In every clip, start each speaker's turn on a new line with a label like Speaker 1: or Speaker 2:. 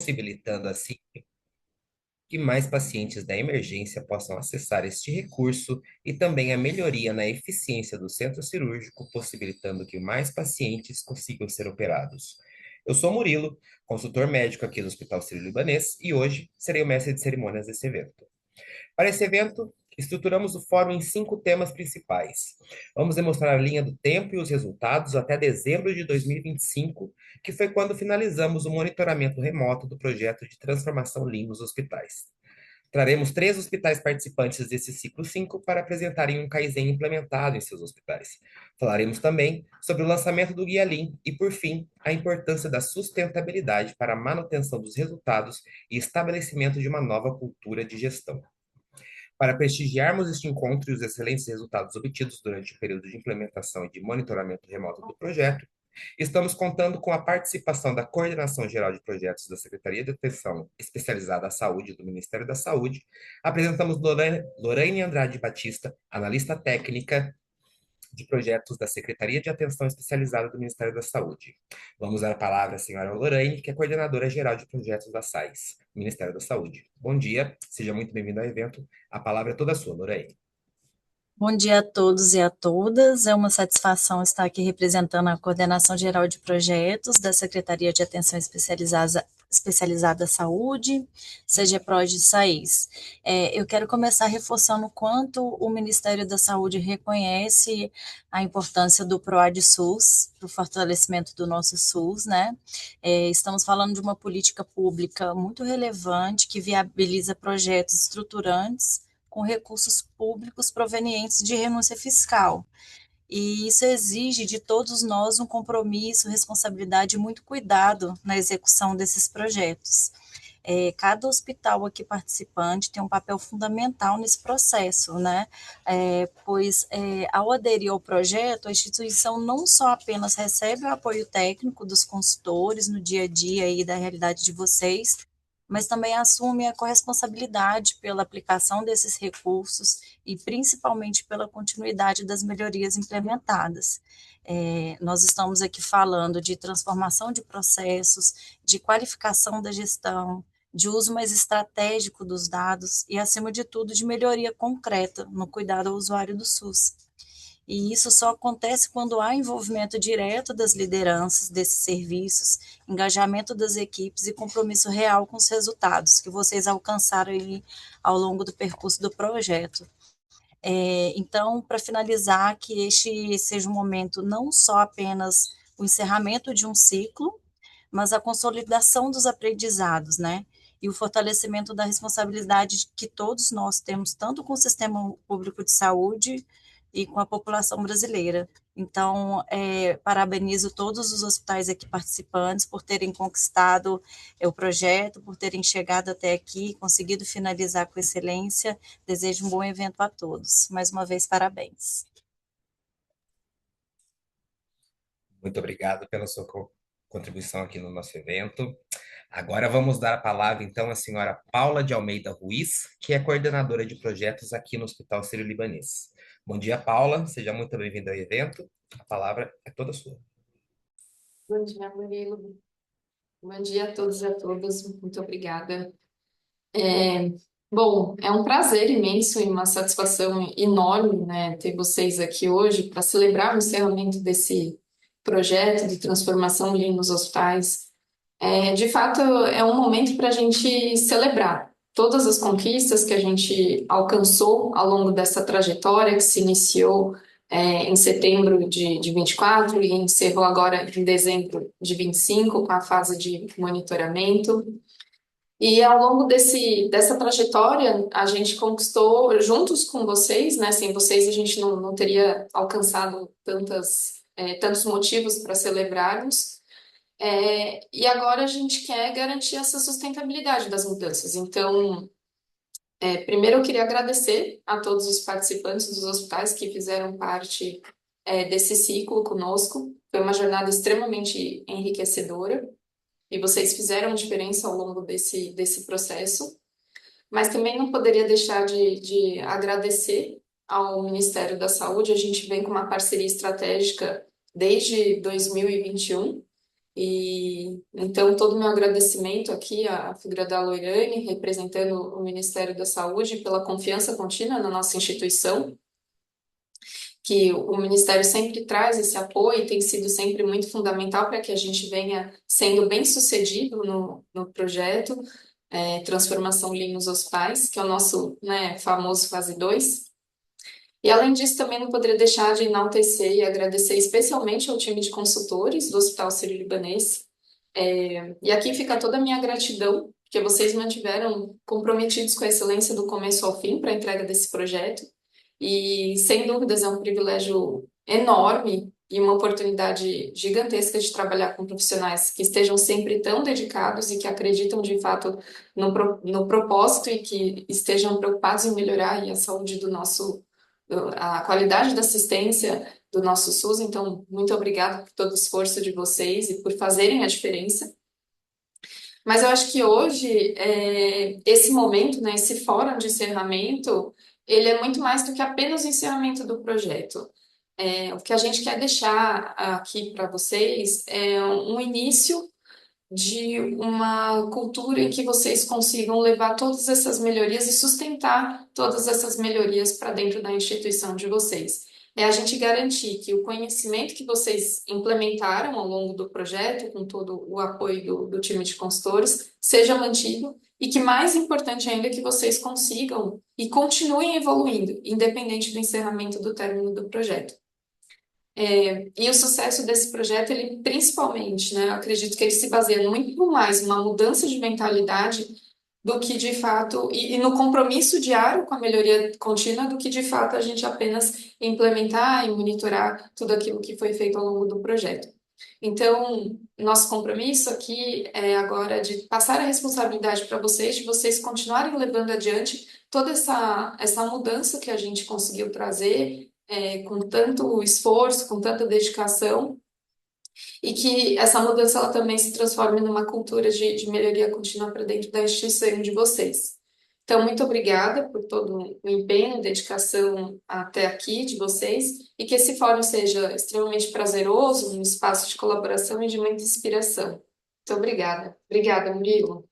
Speaker 1: possibilitando assim que mais pacientes da emergência possam acessar este recurso e também a melhoria na eficiência do centro cirúrgico, possibilitando que mais pacientes consigam ser operados. Eu sou Murilo, consultor médico aqui do Hospital Sírio-Libanês, e hoje serei o mestre de cerimônias desse evento. Para esse evento, estruturamos o fórum em 5 temas principais. Vamos demonstrar a linha do tempo e os resultados até dezembro de 2025, que foi quando finalizamos o monitoramento remoto do projeto de transformação Lean nos hospitais. Traremos 3 hospitais participantes desse ciclo 5 para apresentarem um Kaizen implementado em seus hospitais. Falaremos também sobre o lançamento do Guia Lean e, por fim, a importância da sustentabilidade para a manutenção dos resultados e estabelecimento de uma nova cultura de gestão. Para prestigiarmos este encontro e os excelentes resultados obtidos durante o período de implementação e de monitoramento remoto do projeto, estamos contando com a participação da Coordenação Geral de Projetos da Secretaria de Atenção Especializada à Saúde do Ministério da Saúde. Apresentamos Lorraine Andrade Batista, analista técnica de projetos da Secretaria de Atenção Especializada do Ministério da Saúde. Vamos dar a palavra à senhora Lorraine, que é coordenadora geral de projetos da SAIS, Ministério da Saúde. Bom dia, seja muito bem-vindo ao evento. A palavra é toda sua, Lorraine.
Speaker 2: Bom dia a todos e a todas. É uma satisfação estar aqui representando a Coordenação Geral de Projetos da Secretaria de Atenção Especializada à Saúde, SEGEPROD SAIS. Eu quero começar reforçando o quanto o Ministério da Saúde reconhece a importância do PROAD SUS, para o fortalecimento do nosso SUS, né? Estamos falando de uma política pública muito relevante que viabiliza projetos estruturantes com recursos públicos provenientes de renúncia fiscal. E isso exige de todos nós um compromisso, responsabilidade e muito cuidado na execução desses projetos. Cada hospital aqui participante tem um papel fundamental nesse processo, né? Pois ao aderir ao projeto, a instituição não só apenas recebe o apoio técnico dos consultores no dia a dia aí da realidade de vocês, mas também assume a corresponsabilidade pela aplicação desses recursos e principalmente pela continuidade das melhorias implementadas. Nós estamos aqui falando de transformação de processos, de qualificação da gestão, de uso mais estratégico dos dados e, acima de tudo, de melhoria concreta no cuidado ao usuário do SUS. E isso só acontece quando há envolvimento direto das lideranças desses serviços, engajamento das equipes e compromisso real com os resultados que vocês alcançaram aí ao longo do percurso do projeto. Então, para finalizar, que este seja um momento não só apenas o encerramento de um ciclo, mas a consolidação dos aprendizados, né? E o fortalecimento da responsabilidade que todos nós temos, tanto com o sistema público de saúde e com a população brasileira. Então, parabenizo todos os hospitais aqui participantes por terem conquistado o projeto, por terem chegado até aqui, conseguido finalizar com excelência. Desejo um bom evento a todos. Mais uma vez, parabéns.
Speaker 1: Muito obrigado pela sua contribuição aqui no nosso evento. Agora vamos dar a palavra, então, à senhora Paula de Almeida Ruiz, que é coordenadora de projetos aqui no Hospital Sírio-Libanês. Bom dia, Paula. Seja muito bem-vinda ao evento. A palavra é toda sua.
Speaker 3: Bom dia, Murilo. Bom dia a todos e a todas. Muito obrigada. Bom, é um prazer imenso e uma satisfação enorme, né, ter vocês aqui hoje para celebrar o encerramento desse projeto de transformação Lean nos hospitais. De fato, é um momento para a gente celebrar todas as conquistas que a gente alcançou ao longo dessa trajetória que se iniciou em setembro de 24 e encerrou agora em dezembro de 25 com a fase de monitoramento. E ao longo dessa trajetória, a gente conquistou juntos com vocês, né? Sem vocês a gente não teria alcançado tantos motivos para celebrarmos. E agora a gente quer garantir essa sustentabilidade das mudanças. Então, primeiro eu queria agradecer a todos os participantes dos hospitais que fizeram parte desse ciclo conosco. Foi uma jornada extremamente enriquecedora e vocês fizeram diferença ao longo desse processo. Mas também não poderia deixar de agradecer ao Ministério da Saúde. A gente vem com uma parceria estratégica desde 2021 E então todo o meu agradecimento aqui à figura da Loirane, representando o Ministério da Saúde, pela confiança contínua na nossa instituição, que o Ministério sempre traz esse apoio e tem sido sempre muito fundamental para que a gente venha sendo bem-sucedido no projeto Transformação Lean nos Hospitais, que é o nosso, né, famoso fase 2. E além disso, também não poderia deixar de enaltecer e agradecer especialmente ao time de consultores do Hospital Sírio-Libanês. E aqui fica toda a minha gratidão, porque vocês mantiveram comprometidos com a excelência do começo ao fim para a entrega desse projeto. E, sem dúvidas, é um privilégio enorme e uma oportunidade gigantesca de trabalhar com profissionais que estejam sempre tão dedicados e que acreditam de fato no propósito e que estejam preocupados em melhorar aí a saúde do nosso, a qualidade da assistência do nosso SUS. Então, muito obrigada por todo o esforço de vocês e por fazerem a diferença. Mas eu acho que hoje, esse momento, né, esse fórum de encerramento, ele é muito mais do que apenas o encerramento do projeto. O que a gente quer deixar aqui para vocês é um início de uma cultura em que vocês consigam levar todas essas melhorias e sustentar todas essas melhorias para dentro da instituição de vocês. É a gente garantir que o conhecimento que vocês implementaram ao longo do projeto, com todo o apoio do time de consultores, seja mantido e que, mais importante ainda, que vocês consigam e continuem evoluindo, independente do encerramento do término do projeto. E o sucesso desse projeto, ele principalmente, né, eu acredito que ele se baseia muito mais numa mudança de mentalidade do que de fato, e no compromisso diário com a melhoria contínua, do que de fato a gente apenas implementar e monitorar tudo aquilo que foi feito ao longo do projeto. Então, nosso compromisso aqui é agora de passar a responsabilidade para vocês, de vocês continuarem levando adiante toda essa mudança que a gente conseguiu trazer com tanto esforço, com tanta dedicação, e que essa mudança ela também se transforme numa cultura de melhoria contínua para dentro da instituição de vocês. Então, muito obrigada por todo o empenho e dedicação até aqui de vocês, e que esse fórum seja extremamente prazeroso, um espaço de colaboração e de muita inspiração. Muito obrigada. Obrigada, Murilo.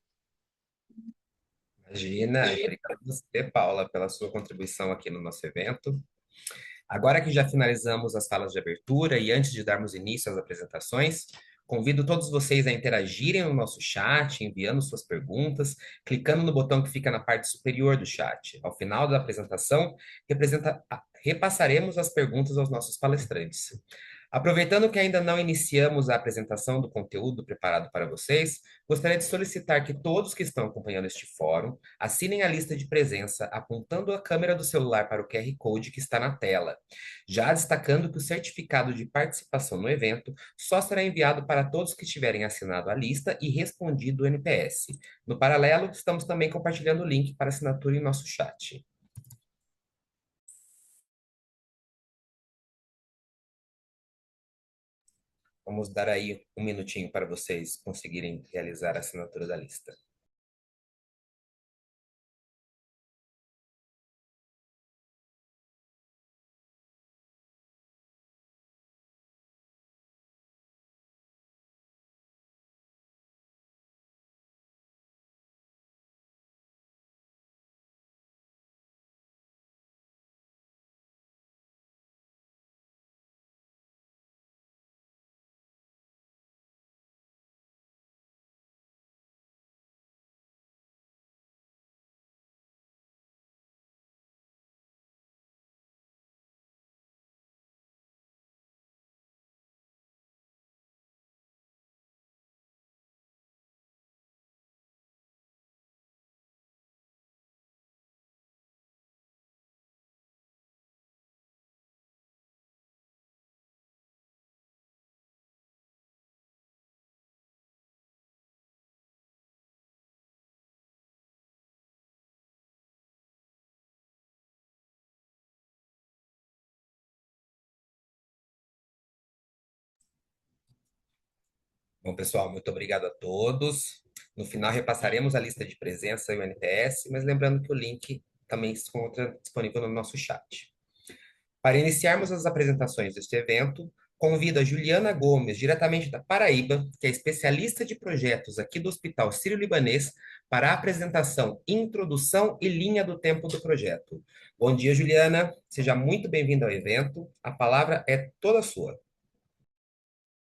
Speaker 1: Imagina, obrigado a você, Paula, pela sua contribuição aqui no nosso evento. Agora que já finalizamos as falas de abertura e antes de darmos início às apresentações, convido todos vocês a interagirem no nosso chat, enviando suas perguntas, clicando no botão que fica na parte superior do chat. Ao final da apresentação, repassaremos as perguntas aos nossos palestrantes. Aproveitando que ainda não iniciamos a apresentação do conteúdo preparado para vocês, gostaria de solicitar que todos que estão acompanhando este fórum assinem a lista de presença apontando a câmera do celular para o QR Code que está na tela, já destacando que o certificado de participação no evento só será enviado para todos que tiverem assinado a lista e respondido o NPS. No paralelo, estamos também compartilhando o link para assinatura em nosso chat. Vamos dar aí um minutinho para vocês conseguirem realizar a assinatura da lista. Bom, pessoal, muito obrigado a todos. No final, repassaremos a lista de presença e o NPS, mas lembrando que o link também se encontra disponível no nosso chat. Para iniciarmos as apresentações deste evento, convido a Juliana Gomes, diretamente da Paraíba, que é especialista de projetos aqui do Hospital Sírio-Libanês, para a apresentação, introdução e linha do tempo do projeto. Bom dia, Juliana. Seja muito bem-vinda ao evento. A palavra é toda sua.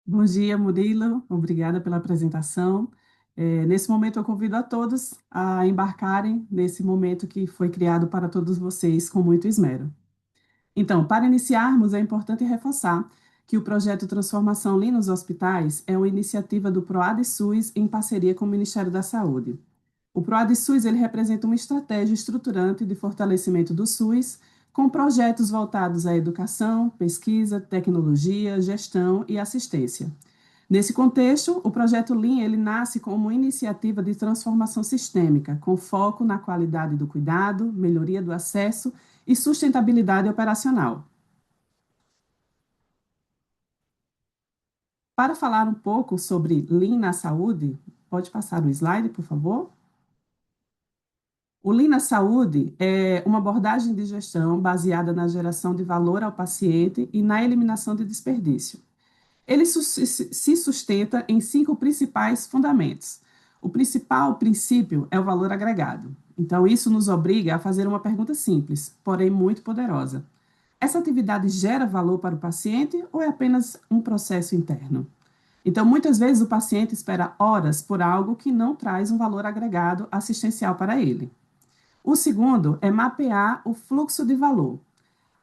Speaker 4: Bom dia, Murilo. Obrigada pela apresentação. Nesse momento, eu convido a todos a embarcarem nesse momento que foi criado para todos vocês com muito esmero. Então, para iniciarmos, é importante reforçar que o projeto Transformação Lean nos Hospitais é uma iniciativa do PROAD-SUS em parceria com o Ministério da Saúde. O PROAD-SUS ele representa uma estratégia estruturante de fortalecimento do SUS, com projetos voltados à educação, pesquisa, tecnologia, gestão e assistência. Nesse contexto, o projeto Lean ele nasce como uma iniciativa de transformação sistêmica, com foco na qualidade do cuidado, melhoria do acesso e sustentabilidade operacional. Para falar um pouco sobre Lean na saúde, pode passar o slide, por favor? O Lean na Saúde é uma abordagem de gestão baseada na geração de valor ao paciente e na eliminação de desperdício. Ele se sustenta em 5 principais fundamentos. O principal princípio é o valor agregado. Então, isso nos obriga a fazer uma pergunta simples, porém muito poderosa. Essa atividade gera valor para o paciente ou é apenas um processo interno? Então, muitas vezes o paciente espera horas por algo que não traz um valor agregado assistencial para ele. O segundo é mapear o fluxo de valor.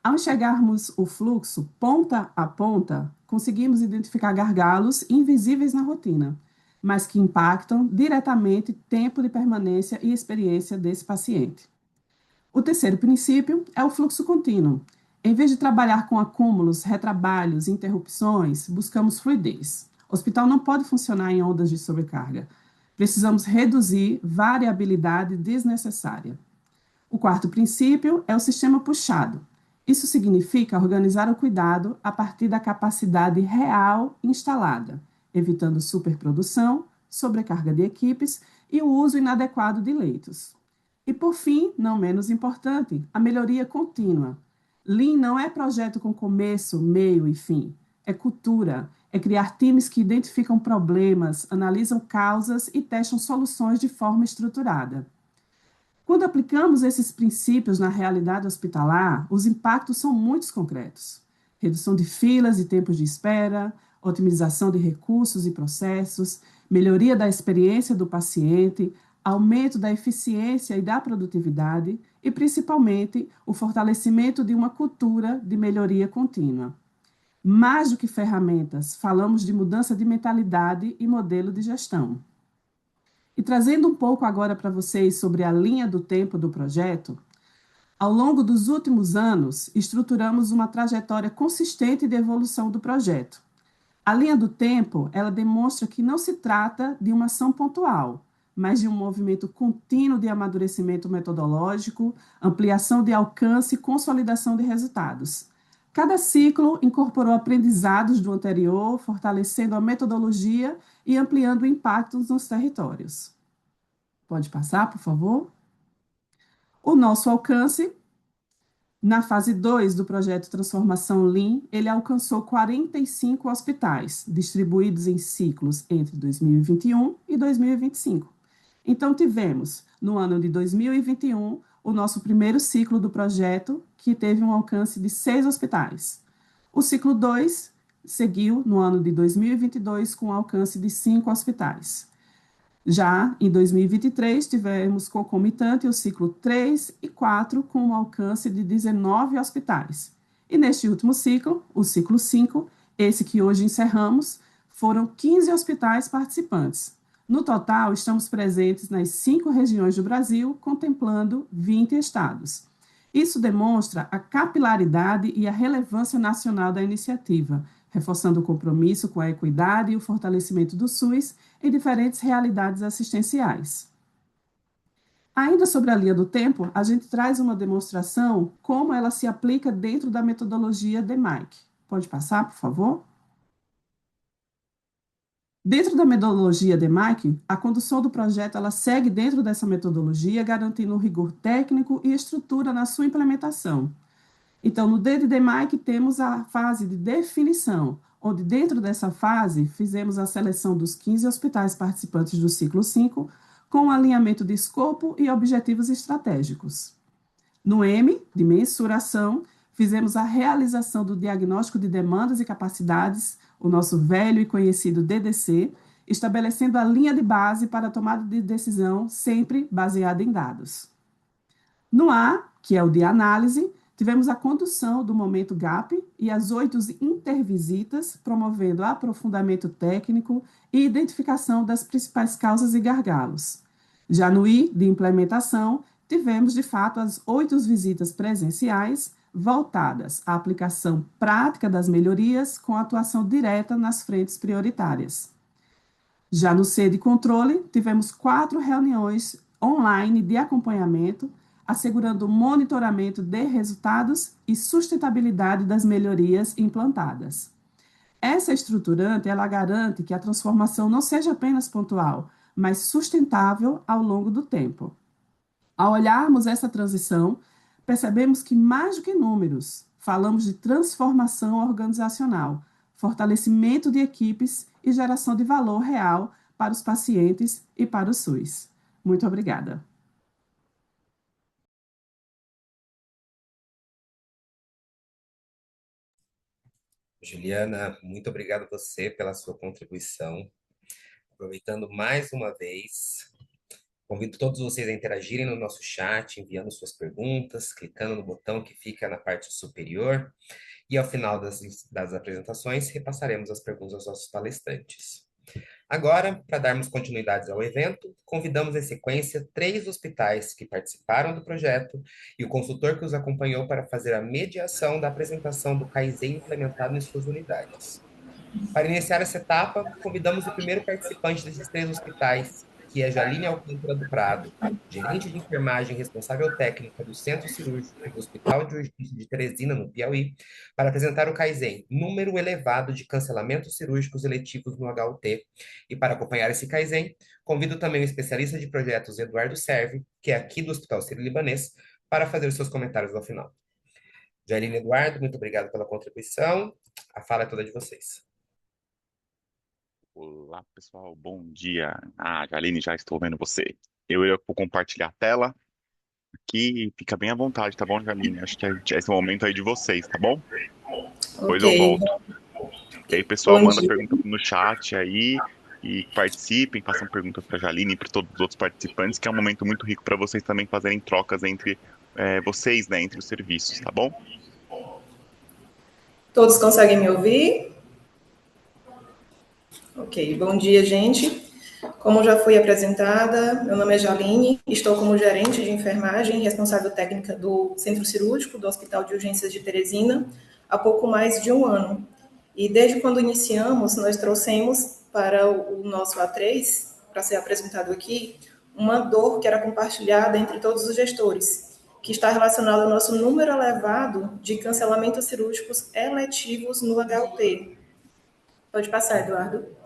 Speaker 4: Ao enxergarmos o fluxo ponta a ponta, conseguimos identificar gargalos invisíveis na rotina, mas que impactam diretamente tempo de permanência e experiência desse paciente. O terceiro princípio é o fluxo contínuo. Em vez de trabalhar com acúmulos, retrabalhos, interrupções, buscamos fluidez. O hospital não pode funcionar em ondas de sobrecarga. Precisamos reduzir variabilidade desnecessária. O quarto princípio é o sistema puxado. Isso significa organizar o cuidado a partir da capacidade real instalada, evitando superprodução, sobrecarga de equipes e o uso inadequado de leitos. E, por fim, não menos importante, a melhoria contínua. Lean não é projeto com começo, meio e fim. É cultura, é criar times que identificam problemas, analisam causas e testam soluções de forma estruturada. Quando aplicamos esses princípios na realidade hospitalar, os impactos são muito concretos. Redução de filas e tempos de espera, otimização de recursos e processos, melhoria da experiência do paciente, aumento da eficiência e da produtividade e, principalmente, o fortalecimento de uma cultura de melhoria contínua. Mais do que ferramentas, falamos de mudança de mentalidade e modelo de gestão. E trazendo um pouco agora para vocês sobre a linha do tempo do projeto, ao longo dos últimos anos, estruturamos uma trajetória consistente de evolução do projeto. A linha do tempo, ela demonstra que não se trata de uma ação pontual, mas de um movimento contínuo de amadurecimento metodológico, ampliação de alcance e consolidação de resultados. Cada ciclo incorporou aprendizados do anterior, fortalecendo a metodologia e ampliando o impacto nos territórios. Pode passar, por favor? O nosso alcance, na fase 2 do projeto Transformação Lean, ele alcançou 45 hospitais, distribuídos em ciclos entre 2021 e 2025. Então, tivemos, no ano de 2021, o nosso primeiro ciclo do projeto, que teve um alcance de 6 hospitais. O ciclo 2 seguiu no ano de 2022 com um alcance de 5 hospitais. Já em 2023, tivemos concomitante o ciclo 3 e 4 com um alcance de 19 hospitais. E neste último ciclo, o ciclo 5, esse que hoje encerramos, foram 15 hospitais participantes. No total, estamos presentes nas 5 regiões do Brasil, contemplando 20 estados. Isso demonstra a capilaridade e a relevância nacional da iniciativa, reforçando o compromisso com a equidade e o fortalecimento do SUS em diferentes realidades assistenciais. Ainda sobre a linha do tempo, a gente traz uma demonstração como ela se aplica dentro da metodologia DMAIC. Pode passar, por favor? Dentro da metodologia DMAIC, a condução do projeto ela segue dentro dessa metodologia, garantindo um rigor técnico e estrutura na sua implementação. Então, no DMAIC, temos a fase de definição, onde dentro dessa fase fizemos a seleção dos 15 hospitais participantes do ciclo 5, com um alinhamento de escopo e objetivos estratégicos. No M, de mensuração, fizemos a realização do diagnóstico de demandas e capacidades, o nosso velho e conhecido DDC, estabelecendo a linha de base para a tomada de decisão, sempre baseada em dados. No A, que é o de análise, tivemos a condução do momento GAP e as 8 intervisitas, promovendo aprofundamento técnico e identificação das principais causas e gargalos. Já no I, de implementação, tivemos, de fato, as 8 visitas presenciais voltadas à aplicação prática das melhorias com atuação direta nas frentes prioritárias. Já no C de controle, tivemos 4 reuniões online de acompanhamento, assegurando o monitoramento de resultados e sustentabilidade das melhorias implantadas. Essa estruturante, ela garante que a transformação não seja apenas pontual, mas sustentável ao longo do tempo. Ao olharmos essa transição, percebemos que mais do que números, falamos de transformação organizacional, fortalecimento de equipes e geração de valor real para os pacientes e para o SUS. Muito obrigada.
Speaker 1: Juliana, muito obrigado a você pela sua contribuição. Aproveitando mais uma vez, convido todos vocês a interagirem no nosso chat, enviando suas perguntas, clicando no botão que fica na parte superior. E ao final das apresentações, repassaremos as perguntas aos nossos palestrantes. Agora, para darmos continuidade ao evento, convidamos em sequência 3 hospitais que participaram do projeto e o consultor que os acompanhou para fazer a mediação da apresentação do Kaizen implementado em suas unidades. Para iniciar essa etapa, convidamos o primeiro participante desses 3 hospitais, que é Jaline Alcântara do Prado, gerente de enfermagem responsável técnica do Centro Cirúrgico do Hospital de Urgência de Teresina, no Piauí, para apresentar o Kaizen, número elevado de cancelamentos cirúrgicos eletivos no HUT. E para acompanhar esse Kaizen, convido também o especialista de projetos Eduardo Serve, que é aqui do Hospital Sírio-Libanês, para fazer os seus comentários ao final. Jaline e Eduardo, muito obrigado pela contribuição. A fala é toda de vocês.
Speaker 5: Olá, pessoal, bom dia. Jaline, já estou vendo você. Eu vou compartilhar a tela aqui, fica bem à vontade, tá bom, Jaline? Acho que esse é o momento aí de vocês, tá bom? Depois eu volto. E aí, pessoal, manda pergunta no chat aí e participem, façam perguntas para a Jaline e para todos os outros participantes, que é um momento muito rico para vocês também fazerem trocas entre vocês, né, entre os serviços, tá bom?
Speaker 6: Todos conseguem me ouvir? Ok, bom dia, gente. Como já fui apresentada, meu nome é Jaline, estou como gerente de enfermagem responsável técnica do Centro Cirúrgico do Hospital de Urgências de Teresina há pouco mais de um ano. E desde quando iniciamos, nós trouxemos para o nosso A3, para ser apresentado aqui, uma dor que era compartilhada entre todos os gestores, que está relacionada ao nosso número elevado de cancelamentos cirúrgicos eletivos no HUT. Pode passar, Eduardo.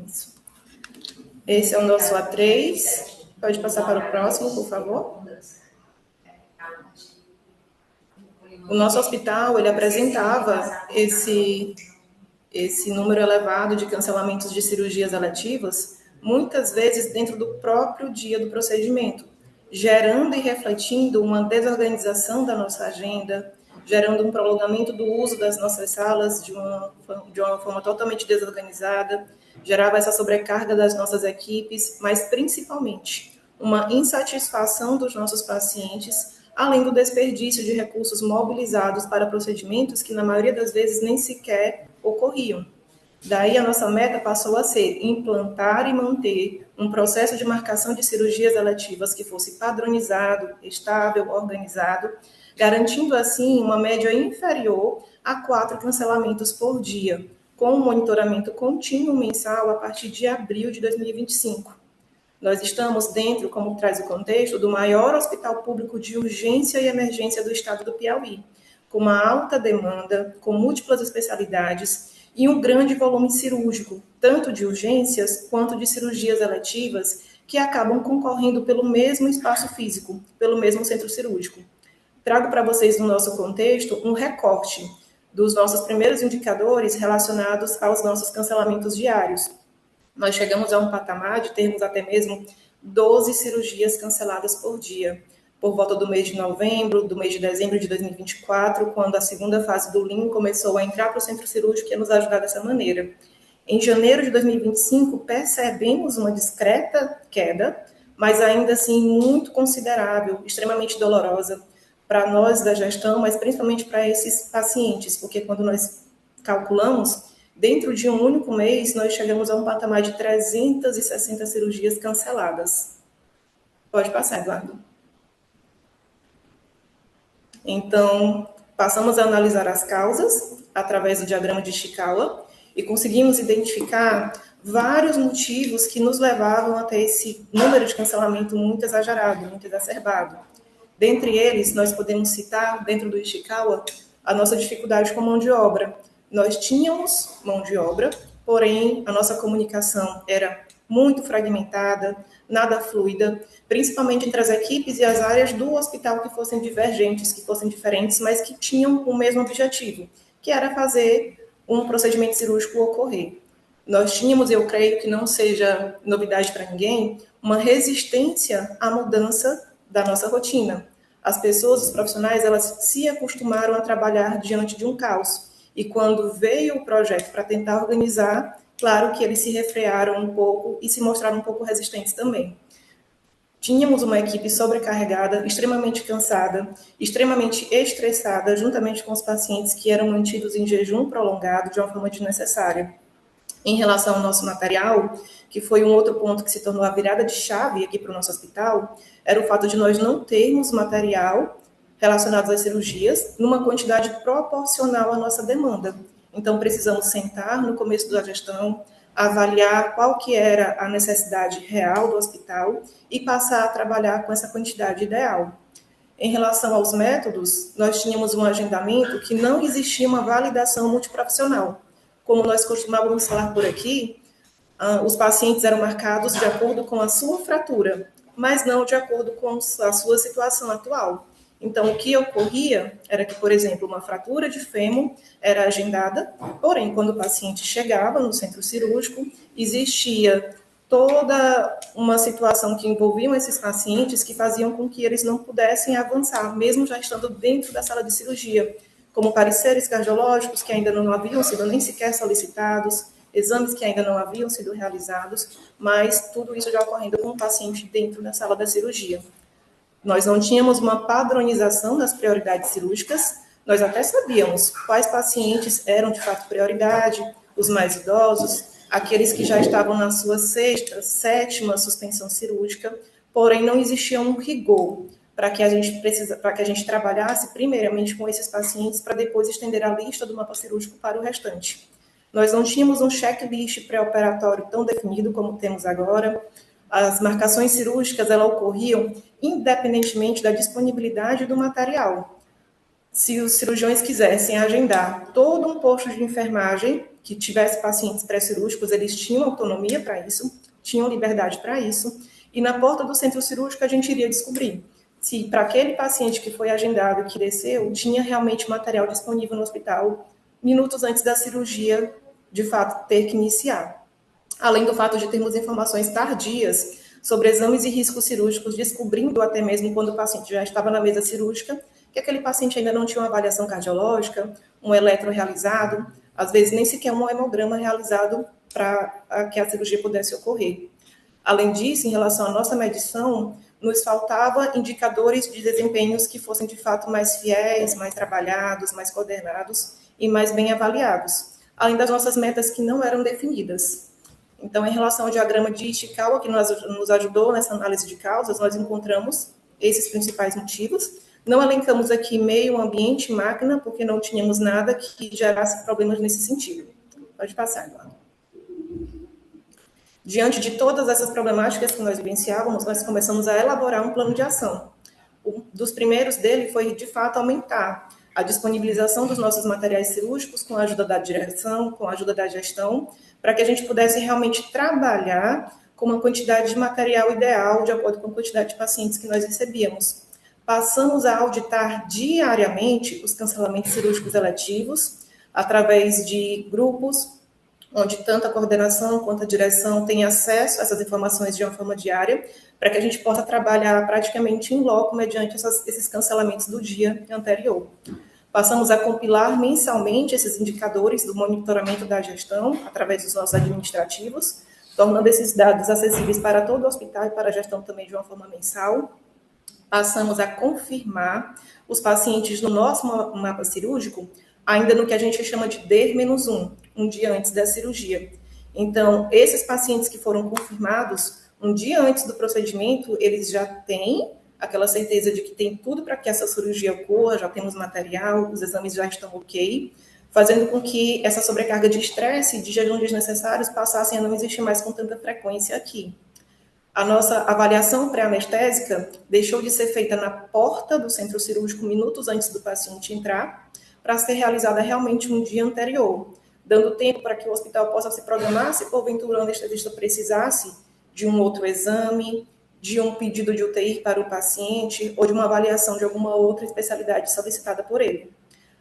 Speaker 6: Isso. Esse é o nosso A3. Pode passar para o próximo, por favor. O nosso hospital, ele apresentava esse número elevado de cancelamentos de cirurgias eletivas, muitas vezes dentro do próprio dia do procedimento, gerando e refletindo uma desorganização da nossa agenda, gerando um prolongamento do uso das nossas salas de uma forma totalmente desorganizada, gerava essa sobrecarga das nossas equipes, mas principalmente uma insatisfação dos nossos pacientes, além do desperdício de recursos mobilizados para procedimentos que, na maioria das vezes, nem sequer ocorriam. Daí, a nossa meta passou a ser implantar e manter um processo de marcação de cirurgias eletivas que fosse padronizado, estável, organizado, garantindo, assim, uma média inferior a 4 cancelamentos por dia, com um monitoramento contínuo mensal a partir de abril de 2025. Nós estamos dentro, como traz o contexto, do maior hospital público de urgência e emergência do estado do Piauí, com uma alta demanda, com múltiplas especialidades e um grande volume cirúrgico, tanto de urgências quanto de cirurgias eletivas, que acabam concorrendo pelo mesmo espaço físico, pelo mesmo centro cirúrgico. trago para vocês, no nosso contexto, um recorte dos nossos primeiros indicadores relacionados aos nossos cancelamentos diários. Nós chegamos a um patamar de termos até mesmo 12 cirurgias canceladas por dia, por volta do mês de novembro, do mês de dezembro de 2024, quando a segunda fase do Lean começou a entrar para o centro cirúrgico e a nos ajudar dessa maneira. Em janeiro de 2025, percebemos uma discreta queda, mas ainda assim muito considerável, extremamente dolorosa para nós da gestão, mas principalmente para esses pacientes, porque quando nós calculamos, dentro de um único mês, nós chegamos a um patamar de 360 cirurgias canceladas. Pode passar, Eduardo. Então, passamos a analisar as causas através do diagrama de Ishikawa e conseguimos identificar vários motivos que nos levavam até esse número de cancelamento muito exagerado, muito exacerbado. Dentre eles, nós podemos citar, dentro do Ishikawa, a nossa dificuldade com mão de obra. Nós tínhamos mão de obra, porém, a nossa comunicação era muito fragmentada, nada fluida, principalmente entre as equipes e as áreas do hospital que fossem divergentes, que fossem diferentes, mas que tinham o mesmo objetivo, que era fazer um procedimento cirúrgico ocorrer. Nós tínhamos, eu creio que não seja novidade para ninguém, uma resistência à mudança da nossa rotina. As pessoas, os profissionais, elas se acostumaram a trabalhar diante de um caos. E quando veio o projeto para tentar organizar, claro que eles se refrearam um pouco e se mostraram um pouco resistentes também. Tínhamos uma equipe sobrecarregada, extremamente cansada, extremamente estressada, juntamente com os pacientes que eram mantidos em jejum prolongado de uma forma desnecessária. Em relação ao nosso material, que foi um outro ponto que se tornou a virada de chave aqui para o nosso hospital, era o fato de nós não termos material relacionado às cirurgias numa quantidade proporcional à nossa demanda. Então, precisamos sentar no começo da gestão, avaliar qual que era a necessidade real do hospital e passar a trabalhar com essa quantidade ideal. Em relação aos métodos, nós tínhamos um agendamento que não existia uma validação multiprofissional. Como nós costumávamos falar por aqui, os pacientes eram marcados de acordo com a sua fratura, mas não de acordo com a sua situação atual. Então, o que ocorria era que, por exemplo, uma fratura de fêmur era agendada, porém, quando o paciente chegava no centro cirúrgico, existia toda uma situação que envolviam esses pacientes que faziam com que eles não pudessem avançar, mesmo já estando dentro da sala de cirurgia, como pareceres cardiológicos que ainda não haviam sido nem sequer solicitados, exames que ainda não haviam sido realizados, mas tudo isso já ocorrendo com o paciente dentro da sala da cirurgia. Nós não tínhamos uma padronização das prioridades cirúrgicas, nós até sabíamos quais pacientes eram de fato prioridade, os mais idosos, aqueles que já estavam na sua sexta, sétima suspensão cirúrgica, porém não existia um rigor para que a gente trabalhasse primeiramente com esses pacientes para depois estender a lista do mapa cirúrgico para o restante. Nós não tínhamos um checklist pré-operatório tão definido como temos agora. As marcações cirúrgicas, elas ocorriam independentemente da disponibilidade do material. Se os cirurgiões quisessem agendar todo um posto de enfermagem que tivesse pacientes pré-cirúrgicos, eles tinham autonomia para isso, tinham liberdade para isso, e na porta do centro cirúrgico a gente iria descobrir se para aquele paciente que foi agendado e que desceu, tinha realmente material disponível no hospital minutos antes da cirurgia, de fato, ter que iniciar. Além do fato de termos informações tardias sobre exames e riscos cirúrgicos, descobrindo até mesmo quando o paciente já estava na mesa cirúrgica, que aquele paciente ainda não tinha uma avaliação cardiológica, um eletro realizado, às vezes nem sequer um hemograma realizado para que a cirurgia pudesse ocorrer. Além disso, em relação à nossa medição, nos faltava indicadores de desempenhos que fossem de fato mais fiéis, mais trabalhados, mais coordenados e mais bem avaliados, além das nossas metas que não eram definidas. Então, em relação ao diagrama de Ishikawa, que nos ajudou nessa análise de causas, nós encontramos esses principais motivos. Não elencamos aqui meio, ambiente, máquina, porque não tínhamos nada que gerasse problemas nesse sentido. Pode passar, Eduardo. Diante de todas essas problemáticas que nós vivenciávamos, nós começamos a elaborar um plano de ação. Um dos primeiros dele foi, de fato, aumentar a disponibilização dos nossos materiais cirúrgicos com a ajuda da direção, com a ajuda da gestão, para que a gente pudesse realmente trabalhar com uma quantidade de material ideal, de acordo com a quantidade de pacientes que nós recebíamos. passamos a auditar diariamente os cancelamentos cirúrgicos eletivos, através de grupos, onde tanto a coordenação quanto a direção têm acesso a essas informações de uma forma diária, para que a gente possa trabalhar praticamente em loco mediante esses cancelamentos do dia anterior. Passamos a compilar mensalmente esses indicadores do monitoramento da gestão, através dos nossos administrativos, tornando esses dados acessíveis para todo o hospital e para a gestão também de uma forma mensal. Passamos a confirmar os pacientes no nosso mapa cirúrgico, ainda no que a gente chama de D-1, um dia antes da cirurgia. Então, esses pacientes que foram confirmados, um dia antes do procedimento, eles já têm aquela certeza de que tem tudo para que essa cirurgia ocorra, já temos material, os exames já estão ok, fazendo com que essa sobrecarga de estresse e de jejum desnecessários passassem a não existir mais com tanta frequência aqui. A nossa avaliação pré-anestésica deixou de ser feita na porta do centro cirúrgico minutos antes do paciente entrar, para ser realizada realmente um dia anterior, dando tempo para que o hospital possa se programar se porventura o anestesista precisasse de um outro exame, de um pedido de UTI para o paciente ou de uma avaliação de alguma outra especialidade solicitada por ele.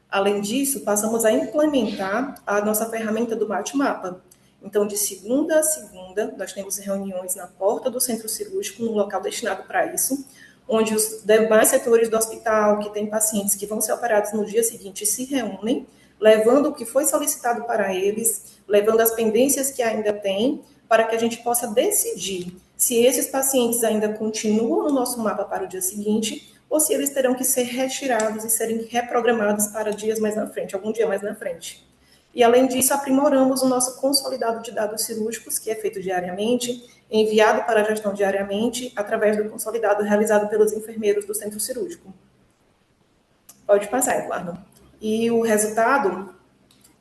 Speaker 6: Além disso, passamos a implementar a nossa ferramenta do bate-mapa. Então, de segunda a segunda, nós temos reuniões na porta do centro cirúrgico, num local destinado para isso, onde os demais setores do hospital, que têm pacientes que vão ser operados no dia seguinte, se reúnem, levando o que foi solicitado para eles, levando as pendências que ainda têm, para que a gente possa decidir se esses pacientes ainda continuam no nosso mapa para o dia seguinte, ou se eles terão que ser retirados e serem reprogramados para dias mais na frente, algum dia mais na frente. E, além disso, aprimoramos o nosso consolidado de dados cirúrgicos, que é feito diariamente, enviado para a gestão diariamente, através do consolidado realizado pelos enfermeiros do centro cirúrgico. Pode passar, Eduardo. E o resultado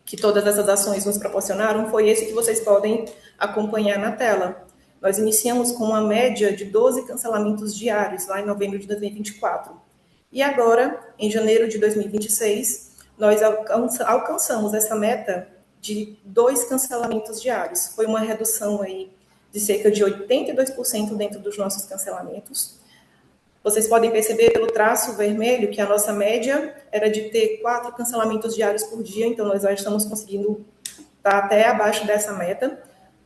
Speaker 6: que todas essas ações nos proporcionaram foi esse que vocês podem acompanhar na tela. Nós iniciamos com uma média de 12 cancelamentos diários, lá em novembro de 2024. E agora, em janeiro de 2026, nós alcançamos essa meta de 2 cancelamentos diários. Foi uma redução aí de cerca de 82% dentro dos nossos cancelamentos. Vocês podem perceber pelo traço vermelho que a nossa média era de ter 4 cancelamentos diários por dia, então nós já estamos conseguindo estar até abaixo dessa meta.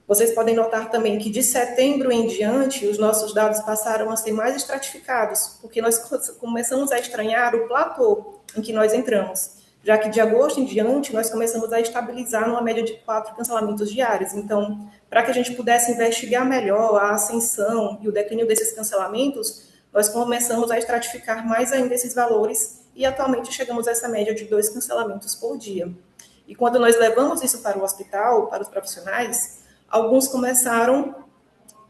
Speaker 6: Vocês podem notar também que de setembro em diante, os nossos dados passaram a ser mais estratificados, porque nós começamos a estranhar o platô em que nós entramos, já que de agosto em diante, nós começamos a estabilizar numa média de 4 cancelamentos diários. Então, para que a gente pudesse investigar melhor a ascensão e o declínio desses cancelamentos, nós começamos a estratificar mais ainda esses valores e atualmente chegamos a essa média de 2 cancelamentos por dia. E quando nós levamos isso para o hospital, para os profissionais, alguns começaram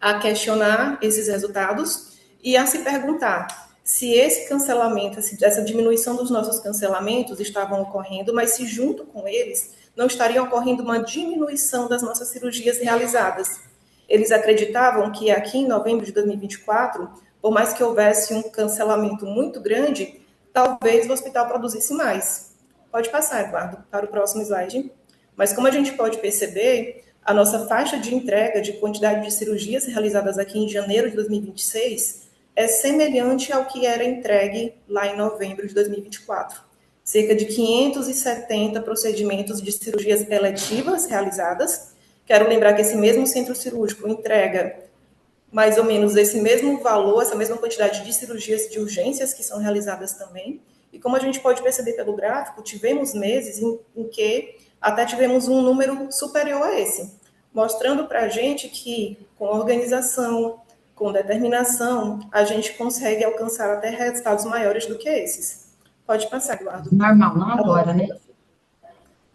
Speaker 6: a questionar esses resultados e a se perguntar se esse cancelamento, se essa diminuição dos nossos cancelamentos estavam ocorrendo, mas se junto com eles não estaria ocorrendo uma diminuição das nossas cirurgias realizadas. Eles acreditavam que aqui em novembro de 2024, por mais que houvesse um cancelamento muito grande, talvez o hospital produzisse mais. Pode passar, Eduardo, para o próximo slide. Mas como a gente pode perceber, a nossa faixa de entrega de quantidade de cirurgias realizadas aqui em janeiro de 2026 é semelhante ao que era entregue lá em novembro de 2024. Cerca de 570 procedimentos de cirurgias eletivas realizadas. Quero lembrar que esse mesmo centro cirúrgico entrega mais ou menos esse mesmo valor, essa mesma quantidade de cirurgias de urgências que são realizadas também. E como a gente pode perceber pelo gráfico, tivemos meses em que até tivemos um número superior a esse, mostrando para a gente que com organização, com determinação, a gente consegue alcançar até resultados maiores do que esses. Pode passar, Eduardo.
Speaker 7: Normal, não agora, né?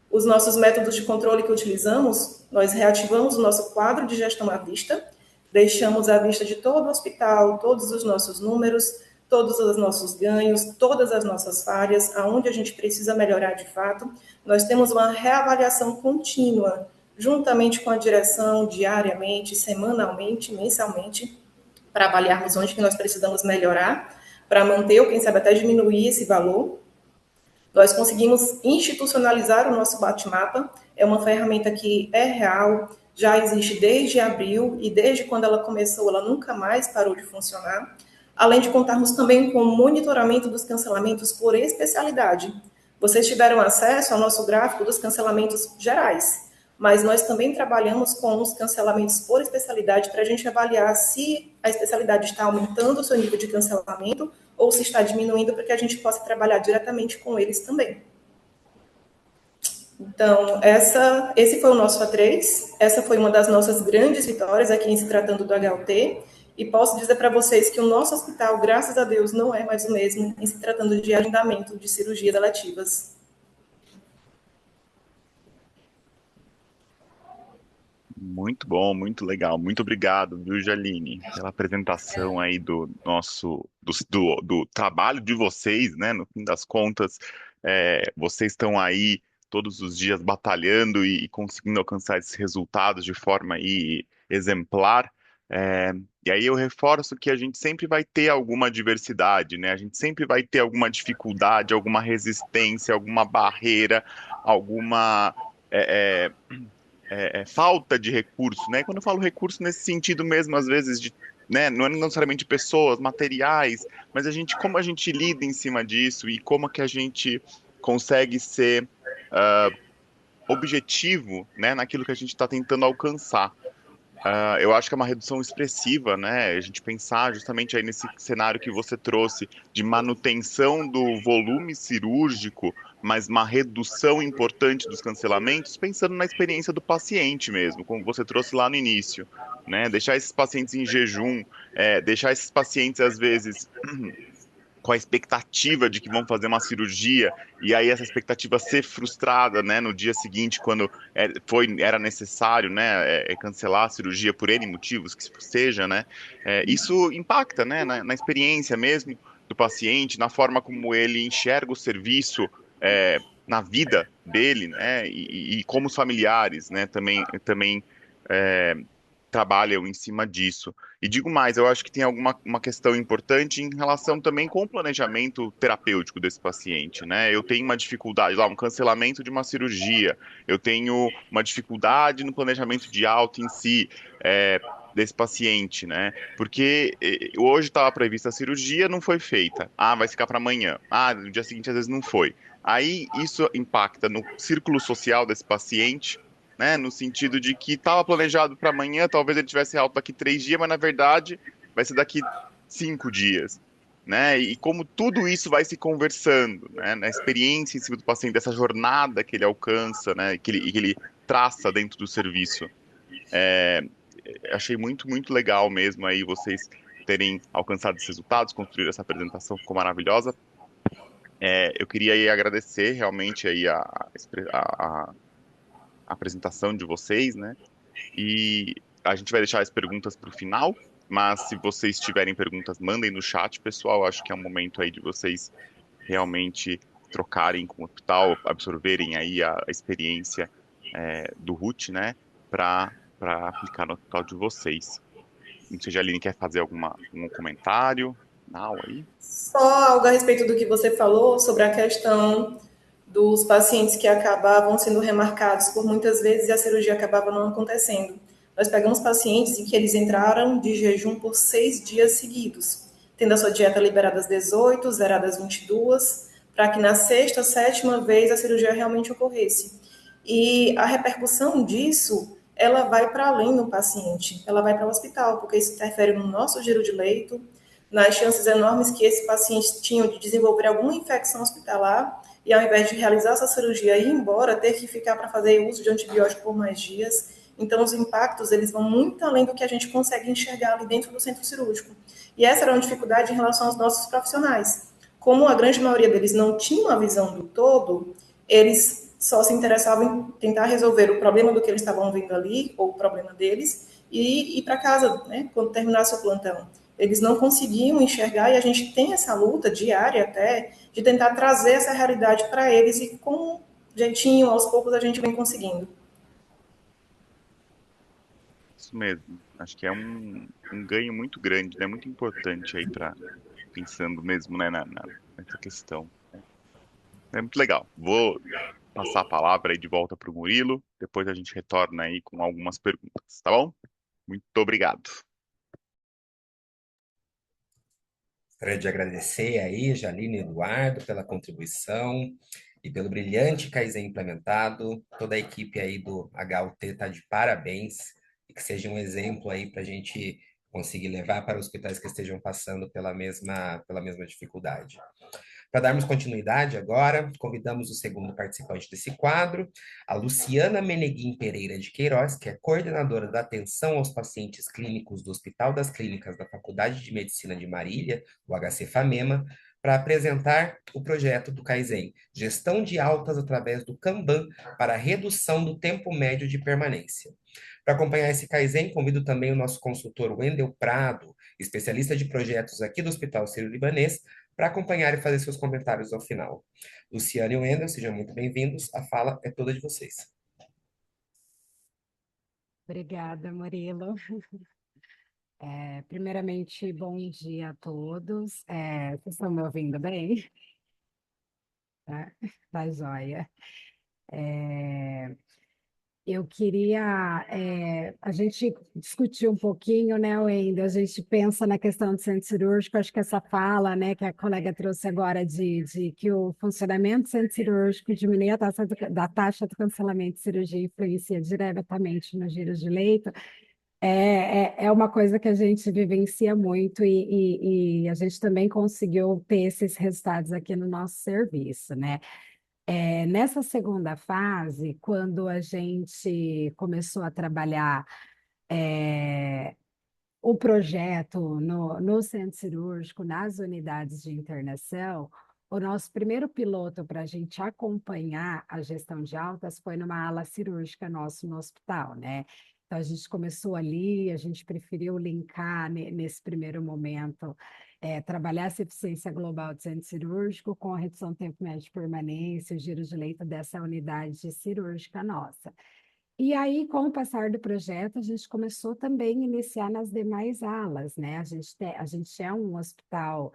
Speaker 6: Os nossos métodos de controle que utilizamos, nós reativamos o nosso quadro de gestão à vista, deixamos à vista de todo o hospital, todos os nossos números, todos os nossos ganhos, todas as nossas falhas, aonde a gente precisa melhorar de fato. Nós temos uma reavaliação contínua, juntamente com a direção, diariamente, semanalmente, mensalmente, para avaliarmos onde que nós precisamos melhorar, para manter ou, quem sabe, até diminuir esse valor. Nós conseguimos institucionalizar o nosso bate-mapa, é uma ferramenta que é real, já existe desde abril, e desde quando ela começou, ela nunca mais parou de funcionar. além de contarmos também com o monitoramento dos cancelamentos por especialidade. Vocês tiveram acesso ao nosso gráfico dos cancelamentos gerais, mas nós também trabalhamos com os cancelamentos por especialidade para a gente avaliar se a especialidade está aumentando o seu nível de cancelamento ou se está diminuindo, para que a gente possa trabalhar diretamente com eles também. Então, esse foi o nosso A3, essa foi uma das nossas grandes vitórias aqui em se tratando do HUT, e posso dizer para vocês que o nosso hospital, graças a Deus, não é mais o mesmo em se tratando de agendamento de cirurgias eletivas.
Speaker 5: Muito bom, muito legal. Muito obrigado, viu, Jaline, pela apresentação aí do trabalho de vocês, né? No fim das contas, vocês estão aí todos os dias batalhando e conseguindo alcançar esses resultados de forma aí exemplar. É, e aí eu reforço que a gente sempre vai ter alguma adversidade, né? A gente sempre vai ter alguma dificuldade, alguma resistência, alguma barreira, alguma falta de recurso, né? Quando eu falo recurso nesse sentido mesmo, às vezes de, né, não é necessariamente pessoas, materiais, mas como a gente lida em cima disso e como que a gente consegue ser objetivo, né, naquilo que a gente está tentando alcançar. Eu acho que é uma redução expressiva, né? A gente pensar justamente aí nesse cenário que você trouxe de manutenção do volume cirúrgico, mas uma redução importante dos cancelamentos, pensando na experiência do paciente mesmo, como você trouxe lá no início, né? Deixar esses pacientes em jejum, deixar esses pacientes às vezes com a expectativa de que vão fazer uma cirurgia e aí essa expectativa ser frustrada, né, no dia seguinte, quando era necessário, né, cancelar a cirurgia por N motivos que seja, né, isso impacta, né, na experiência mesmo do paciente, na forma como ele enxerga o serviço, na vida dele, né, e como os familiares, né, também é, trabalham em cima disso. E digo mais, eu acho que tem uma questão importante em relação também com o planejamento terapêutico desse paciente, né? Eu tenho uma dificuldade lá, um cancelamento de uma cirurgia, eu tenho uma dificuldade no planejamento de alta em si, desse paciente, né? Porque hoje estava prevista a cirurgia, não foi feita. Ah, vai ficar para amanhã. Ah, no dia seguinte às vezes não foi. Aí isso impacta no círculo social desse paciente, né? No sentido de que estava planejado para amanhã, talvez ele tivesse alta daqui 3 dias, mas na verdade vai ser daqui 5 dias, né? E como tudo isso vai se conversando, né? Na experiência em cima do paciente, dessa jornada que ele alcança, né? Que ele traça dentro do serviço. É, Achei muito, muito legal mesmo aí vocês terem alcançado esses resultados, construído essa apresentação, ficou maravilhosa. Eu queria aí agradecer realmente aí a apresentação de vocês, né? E a gente vai deixar as perguntas para o final, mas se vocês tiverem perguntas, mandem no chat, pessoal. Acho que é um momento aí de vocês realmente trocarem com o hospital, absorverem aí a experiência do RUT, né, para aplicar no hospital de vocês. Não sei se a Aline quer fazer algum comentário. Não, aí.
Speaker 6: Só algo a respeito do que você falou sobre a questão dos pacientes que acabavam sendo remarcados por muitas vezes e a cirurgia acabava não acontecendo. Nós pegamos pacientes em que eles entraram de jejum por 6 dias seguidos, tendo a sua dieta liberada às 18, zerada às 22, para que na sexta, sétima vez a cirurgia realmente ocorresse. E a repercussão disso, ela vai para além do paciente, ela vai para o hospital, porque isso interfere no nosso giro de leito, nas chances enormes que esse paciente tinha de desenvolver alguma infecção hospitalar e ao invés de realizar essa cirurgia e ir embora, ter que ficar para fazer uso de antibiótico por mais dias. Então, os impactos, eles vão muito além do que a gente consegue enxergar ali dentro do centro cirúrgico. E essa era uma dificuldade em relação aos nossos profissionais. Como a grande maioria deles não tinha uma visão do todo, eles só se interessavam em tentar resolver o problema do que eles estavam vendo ali, ou o problema deles, e ir para casa, né, quando terminasse o plantão. Eles não conseguiam enxergar e a gente tem essa luta diária até de tentar trazer essa realidade para eles e com jeitinho, aos poucos a gente vem conseguindo.
Speaker 5: Isso mesmo. Acho que é um ganho muito grande, né? Muito importante aí para pensando mesmo, né, nessa questão. É muito legal. Vou passar a palavra aí de volta para o Murilo. Depois a gente retorna aí com algumas perguntas, tá bom? Muito obrigado.
Speaker 1: Gostaria de agradecer aí, Jaline e Eduardo, pela contribuição e pelo brilhante Kaizen implementado. Toda a equipe aí do HUT está de parabéns e que seja um exemplo aí para a gente conseguir levar para hospitais que estejam passando pela mesma dificuldade. Para darmos continuidade agora, convidamos o segundo participante desse quadro, a Luciana Meneguim Pereira de Queiroz, que é coordenadora da atenção aos pacientes clínicos do Hospital das Clínicas da Faculdade de Medicina de Marília, o HC-FAMEMA, para apresentar o projeto do Kaizen, Gestão de Altas através do Kanban para a redução do tempo médio de permanência. Para acompanhar esse Kaizen, convido também o nosso consultor Wendel Prado, especialista de projetos aqui do Hospital Sírio-Libanês, para acompanhar e fazer seus comentários ao final. Luciana e Wendel, sejam muito bem-vindos. A fala é toda de vocês.
Speaker 7: Obrigada, Murilo. Primeiramente, bom dia a todos. Vocês estão me ouvindo bem? Tá joia. Eu queria, a gente discutir um pouquinho, né, Wendel? A gente pensa na questão do centro cirúrgico, acho que essa fala, né, que a colega trouxe agora de que o funcionamento do centro cirúrgico diminui a taxa da taxa de cancelamento de cirurgia e influencia diretamente no giro de leito, é uma coisa que a gente vivencia muito e a gente também conseguiu ter esses resultados aqui no nosso serviço, né? Nessa segunda fase, quando a gente começou a trabalhar o projeto no centro cirúrgico, nas unidades de internação, o nosso primeiro piloto para a gente acompanhar a gestão de altas foi numa ala cirúrgica nosso no hospital, né? Então, a gente começou ali, a gente preferiu linkar nesse primeiro momento, trabalhar essa eficiência global do centro cirúrgico com a redução do tempo médio de permanência, o giro de leito dessa unidade cirúrgica nossa. E aí, com o passar do projeto, a gente começou também a iniciar nas demais alas, né? A gente é um hospital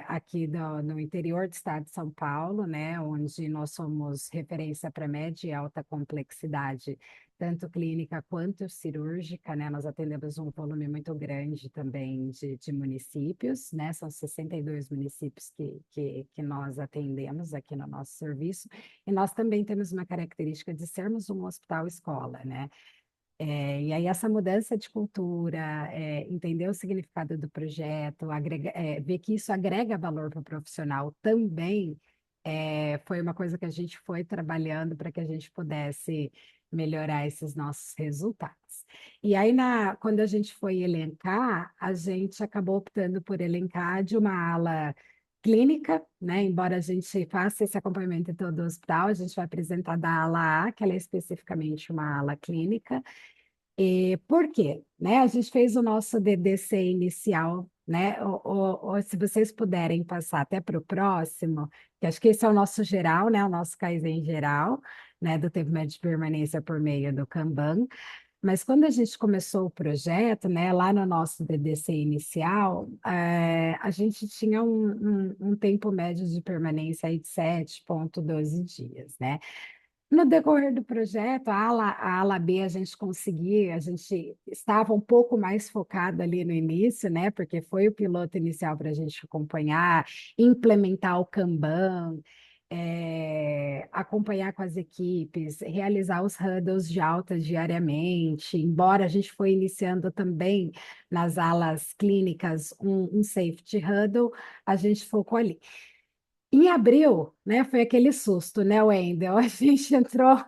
Speaker 7: aqui no interior do estado de São Paulo, né, onde nós somos referência para média e alta complexidade, tanto clínica quanto cirúrgica, né, nós atendemos um volume muito grande também de municípios, né, são 62 municípios que nós atendemos aqui no nosso serviço, e nós também temos uma característica de sermos um hospital-escola, né, e aí essa mudança de cultura, entender o significado do projeto, ver que isso agrega valor para o profissional também, foi uma coisa que a gente foi trabalhando para que a gente pudesse melhorar esses nossos resultados. E aí, quando a gente foi elencar, a gente acabou optando por elencar de uma ala clínica, né? Embora a gente faça esse acompanhamento em todo o hospital, a gente vai apresentar da ala A, que ela é especificamente uma ala clínica, por quê? Né? A gente fez o nosso DDC inicial, né? Ou se vocês puderem passar até para o próximo, que acho que esse é o nosso geral, né? O nosso Kaizen geral, né? Do tempo médio de permanência por meio do Kanban. Mas quando a gente começou o projeto, né, lá no nosso DDC inicial, a gente tinha um tempo médio de permanência aí de 7,12 dias, né? No decorrer do projeto, a ala B a gente estava um pouco mais focado ali no início, né? Porque foi o piloto inicial para a gente acompanhar, implementar o Kanban, acompanhar com as equipes, realizar os huddles de alta diariamente, embora a gente foi iniciando também nas alas clínicas um safety huddle, a gente focou ali. Em abril, né, foi aquele susto, né, Wendel? A gente entrou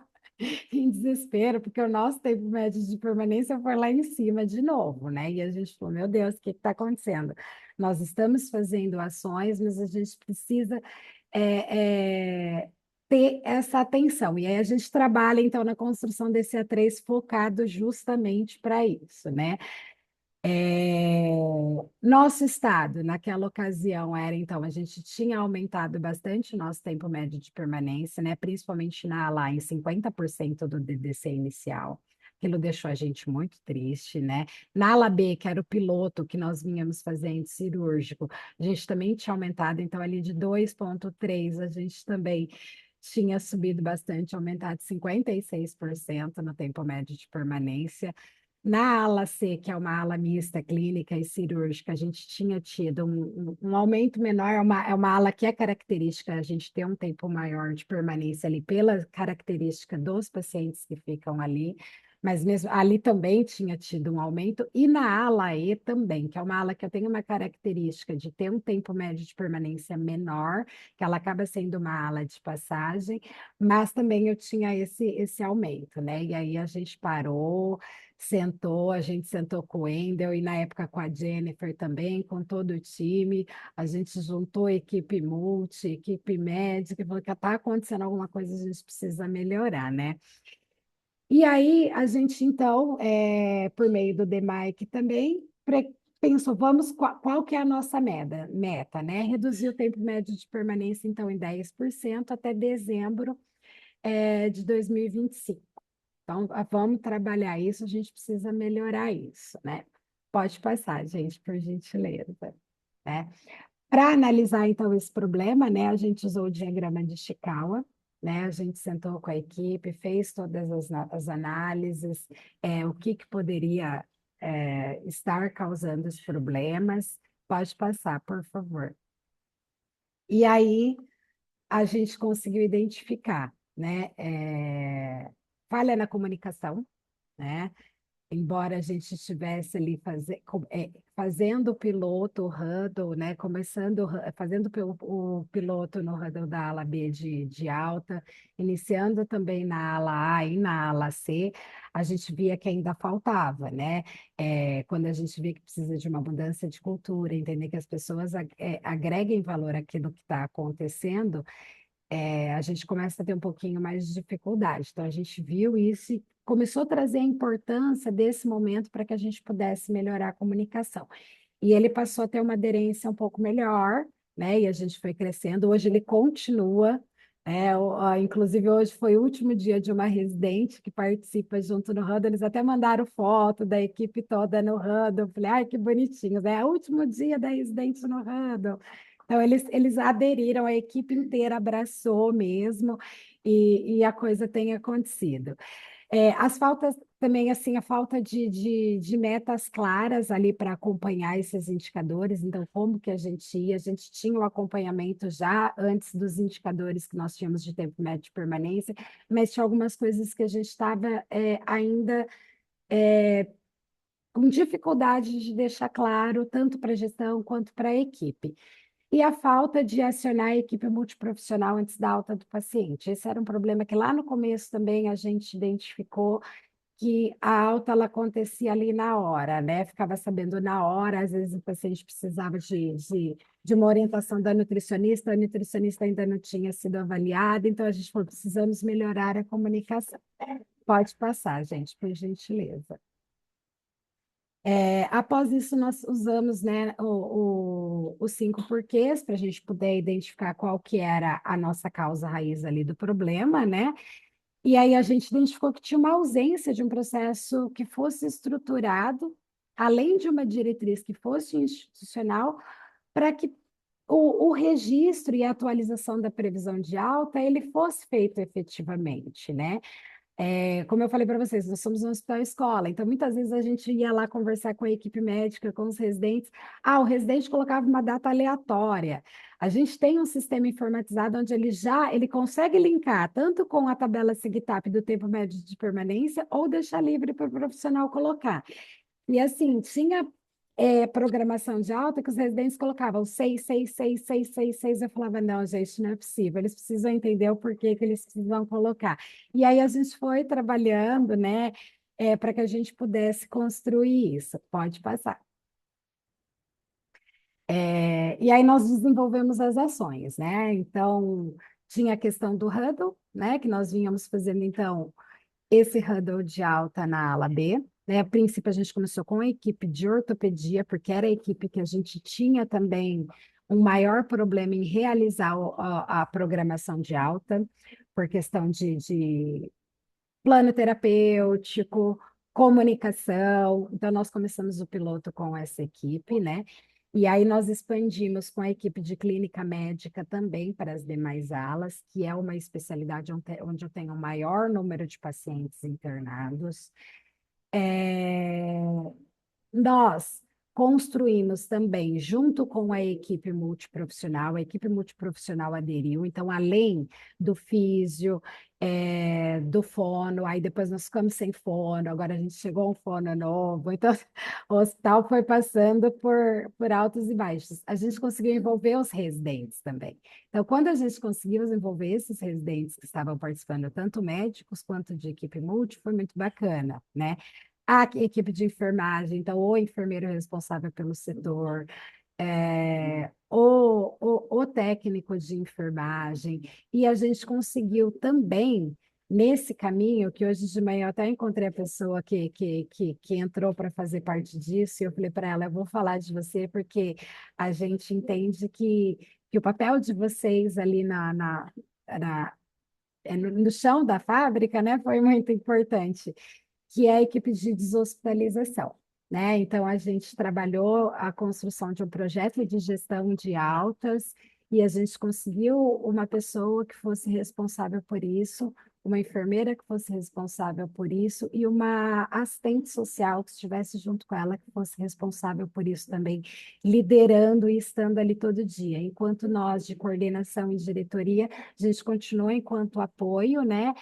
Speaker 7: em desespero, porque o nosso tempo médio de permanência foi lá em cima de novo, né? E a gente falou, meu Deus, o que está acontecendo? Nós estamos fazendo ações, mas a gente precisa ter essa atenção. E aí a gente trabalha, então, na construção desse A3 focado justamente para isso, né? Nosso estado, naquela ocasião, era então, a gente tinha aumentado bastante o nosso tempo médio de permanência, né? Principalmente lá em 50% do DDC inicial. Aquilo deixou a gente muito triste, né? Na ala B, que era o piloto que nós vínhamos fazendo cirúrgico, a gente também tinha aumentado, então, ali de 2,3, a gente também tinha subido bastante, aumentado 56% no tempo médio de permanência. Na ala C, que é uma ala mista clínica e cirúrgica, a gente tinha tido um aumento menor, é uma ala que é característica, a gente tem um tempo maior de permanência ali, pela característica dos pacientes que ficam ali, mas mesmo ali também tinha tido um aumento, e na ala E também, que é uma ala que eu tenho uma característica de ter um tempo médio de permanência menor, que ela acaba sendo uma ala de passagem, mas também eu tinha esse aumento, né? E aí a gente parou, sentou, a gente sentou com o Wendel e na época com a Jennifer também, com todo o time, a gente juntou equipe multi, equipe médica, e falou que está acontecendo alguma coisa, a gente precisa melhorar, né? E aí a gente, então, por meio do DMAIC também, pensou, qual que é a nossa meta, né? Reduzir o tempo médio de permanência, então, em 10% até dezembro, de 2025. Então, vamos trabalhar isso, a gente precisa melhorar isso, né? Pode passar, gente, por gentileza, né? Para analisar, então, esse problema, né, a gente usou o diagrama de Chikawa, né? A gente sentou com a equipe, fez todas as análises, o que poderia estar causando os problemas. Pode passar, por favor. E aí, a gente conseguiu identificar, né? Falha na comunicação, né? Embora a gente estivesse ali fazendo o piloto, o huddle, né? Fazendo o piloto no huddle da ala B de alta, iniciando também na ala A e na ala C, a gente via que ainda faltava, né? Quando a gente vê que precisa de uma mudança de cultura, entender que as pessoas agreguem valor àquilo que está acontecendo, a gente começa a ter um pouquinho mais de dificuldade. Então, a gente viu isso e começou a trazer a importância desse momento para que a gente pudesse melhorar a comunicação. E ele passou a ter uma aderência um pouco melhor, né? E a gente foi crescendo. Hoje ele continua. Inclusive, hoje foi o último dia de uma residente que participa junto no Huddle. Eles até mandaram foto da equipe toda no Huddle. Eu falei, ai, que bonitinho, né? É o último dia da residente no Huddle. Então, eles aderiram, a equipe inteira abraçou mesmo, e a coisa tem acontecido. As faltas também, assim, a falta de metas claras ali para acompanhar esses indicadores, então, como que a gente ia? A gente tinha o acompanhamento já antes dos indicadores que nós tínhamos de tempo médio de permanência, mas tinha algumas coisas que a gente estava ainda com dificuldade de deixar claro, tanto para a gestão quanto para a equipe. E a falta de acionar a equipe multiprofissional antes da alta do paciente. Esse era um problema que lá no começo também a gente identificou, que a alta ela acontecia ali na hora, né? Ficava sabendo na hora, às vezes o paciente precisava de uma orientação da nutricionista, a nutricionista ainda não tinha sido avaliada, então a gente falou, precisamos melhorar a comunicação. Pode passar, gente, por gentileza. Após isso, nós usamos, né, os 5 porquês para a gente poder identificar qual que era a nossa causa raiz ali do problema, né? E aí a gente identificou que tinha uma ausência de um processo que fosse estruturado, além de uma diretriz que fosse institucional, para que o registro e a atualização da previsão de alta ele fosse feito efetivamente, né? Como eu falei para vocês, nós somos um hospital escola, então muitas vezes a gente ia lá conversar com a equipe médica, com os residentes. O residente colocava uma data aleatória. A gente tem um sistema informatizado onde ele consegue linkar tanto com a tabela SIGTAP do tempo médio de permanência ou deixar livre para o profissional colocar. E assim, tinha programação de alta que os residentes colocavam 6, 6, 6, 6, 6, 6. Eu falava, não, gente, não é possível. Eles precisam entender o porquê que eles precisam colocar. E aí a gente foi trabalhando, né, para que a gente pudesse construir isso. Pode passar. E aí nós desenvolvemos as ações, né? Então, tinha a questão do huddle, né, que nós vínhamos fazendo, então, esse huddle de alta na ala B, né? A princípio, a gente começou com a equipe de ortopedia, porque era a equipe que a gente tinha também um maior problema em realizar a programação de alta, por questão de plano terapêutico, comunicação. Então, nós começamos o piloto com essa equipe, né? E aí nós expandimos com a equipe de clínica médica também para as demais alas, que é uma especialidade onde eu tenho o maior número de pacientes internados. É, nós construímos também, junto com a equipe multiprofissional aderiu, então, além do físio, do fono, aí depois nós ficamos sem fono, agora a gente chegou a um fono novo, então o hospital foi passando por altos e baixos. A gente conseguiu envolver os residentes também. Então, quando a gente conseguiu envolver esses residentes que estavam participando, tanto médicos quanto de equipe multi, foi muito bacana, né? A equipe de enfermagem, então, o enfermeiro responsável pelo setor, o técnico de enfermagem, e a gente conseguiu também, nesse caminho, que hoje de manhã eu até encontrei a pessoa que entrou para fazer parte disso, e eu falei para ela, eu vou falar de você, porque a gente entende que o papel de vocês ali na, no chão da fábrica, né, foi muito importante, que é a equipe de deshospitalização, né? Então, a gente trabalhou a construção de um projeto de gestão de altas e a gente conseguiu uma pessoa que fosse responsável por isso, uma enfermeira que fosse responsável por isso e uma assistente social que estivesse junto com ela que fosse responsável por isso também, liderando e estando ali todo dia. Enquanto nós, de coordenação e diretoria, a gente continua enquanto apoio, né?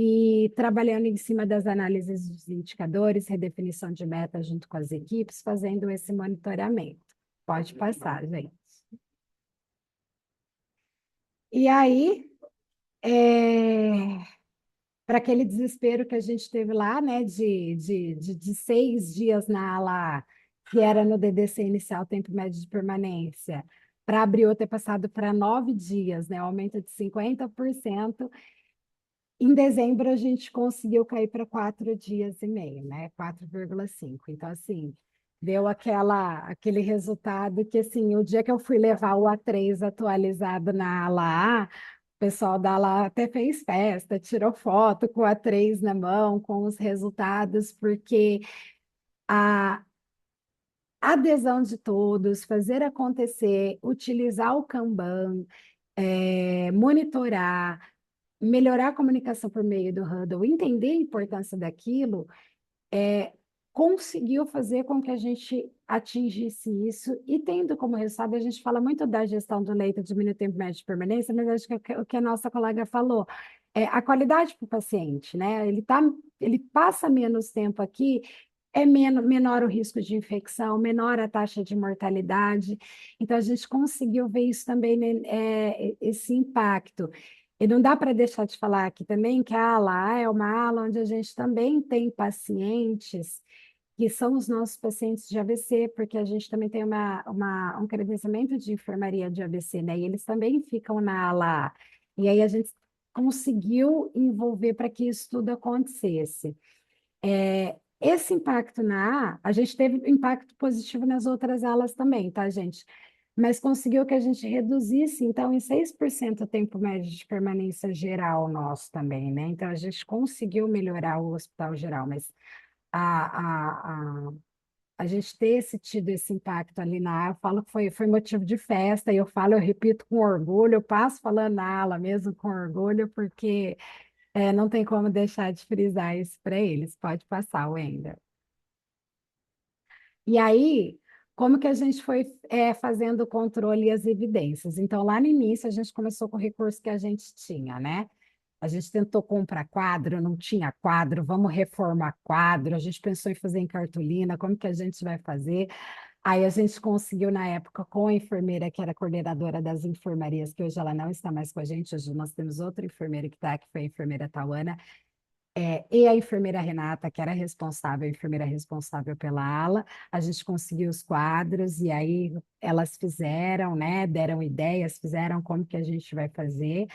Speaker 7: E trabalhando em cima das análises dos indicadores, redefinição de metas junto com as equipes, fazendo esse monitoramento. Pode passar, gente. E aí, para aquele desespero que a gente teve lá, né, de 6 dias na ala, que era no DDC inicial, tempo médio de permanência, para abril ter passado para 9 dias, né, aumento de 50%. Em dezembro, a gente conseguiu cair para 4 dias e meio, né? 4,5. Então, assim, deu aquele resultado que, assim, o dia que eu fui levar o A3 atualizado na ala A, o pessoal da ala A até fez festa, tirou foto com o A3 na mão, com os resultados, porque a adesão de todos, fazer acontecer, utilizar o Kanban, monitorar, melhorar a comunicação por meio do Huddle, entender a importância daquilo, conseguiu fazer com que a gente atingisse isso, e tendo como resultado, a gente fala muito da gestão do leito, diminuir o tempo médio de permanência, mas acho que o que a nossa colega falou, a qualidade para o paciente, né? Ele passa menos tempo aqui, menor o risco de infecção, menor a taxa de mortalidade. Então, a gente conseguiu ver isso também, né, esse impacto. E não dá para deixar de falar aqui também que a ala A é uma ala onde a gente também tem pacientes que são os nossos pacientes de AVC, porque a gente também tem um credenciamento de enfermaria de AVC, né? E eles também ficam na ala A. E aí a gente conseguiu envolver para que isso tudo acontecesse. Esse impacto na A, a gente teve impacto positivo nas outras alas também, tá, gente? Mas conseguiu que a gente reduzisse, então, em 6% o tempo médio de permanência geral nosso também, né? Então, a gente conseguiu melhorar o hospital geral, mas a, a, a gente ter tido esse impacto ali na ala, eu falo que foi motivo de festa, e eu repito com orgulho, eu passo falando na ala mesmo com orgulho, porque não tem como deixar de frisar isso para eles. Pode passar, Wender. E aí, como que a gente foi fazendo o controle e as evidências? Então, lá no início, a gente começou com o recurso que a gente tinha, né? A gente tentou comprar quadro, não tinha quadro, vamos reformar quadro, a gente pensou em fazer em cartolina, como que a gente vai fazer? Aí a gente conseguiu, na época, com a enfermeira, que era coordenadora das enfermarias, que hoje ela não está mais com a gente, hoje nós temos outra enfermeira que está, que foi a enfermeira Tauana, e a enfermeira Renata, que era responsável, a enfermeira responsável pela ala, a gente conseguiu os quadros, e aí elas fizeram, né, deram ideias, fizeram como que a gente vai fazer,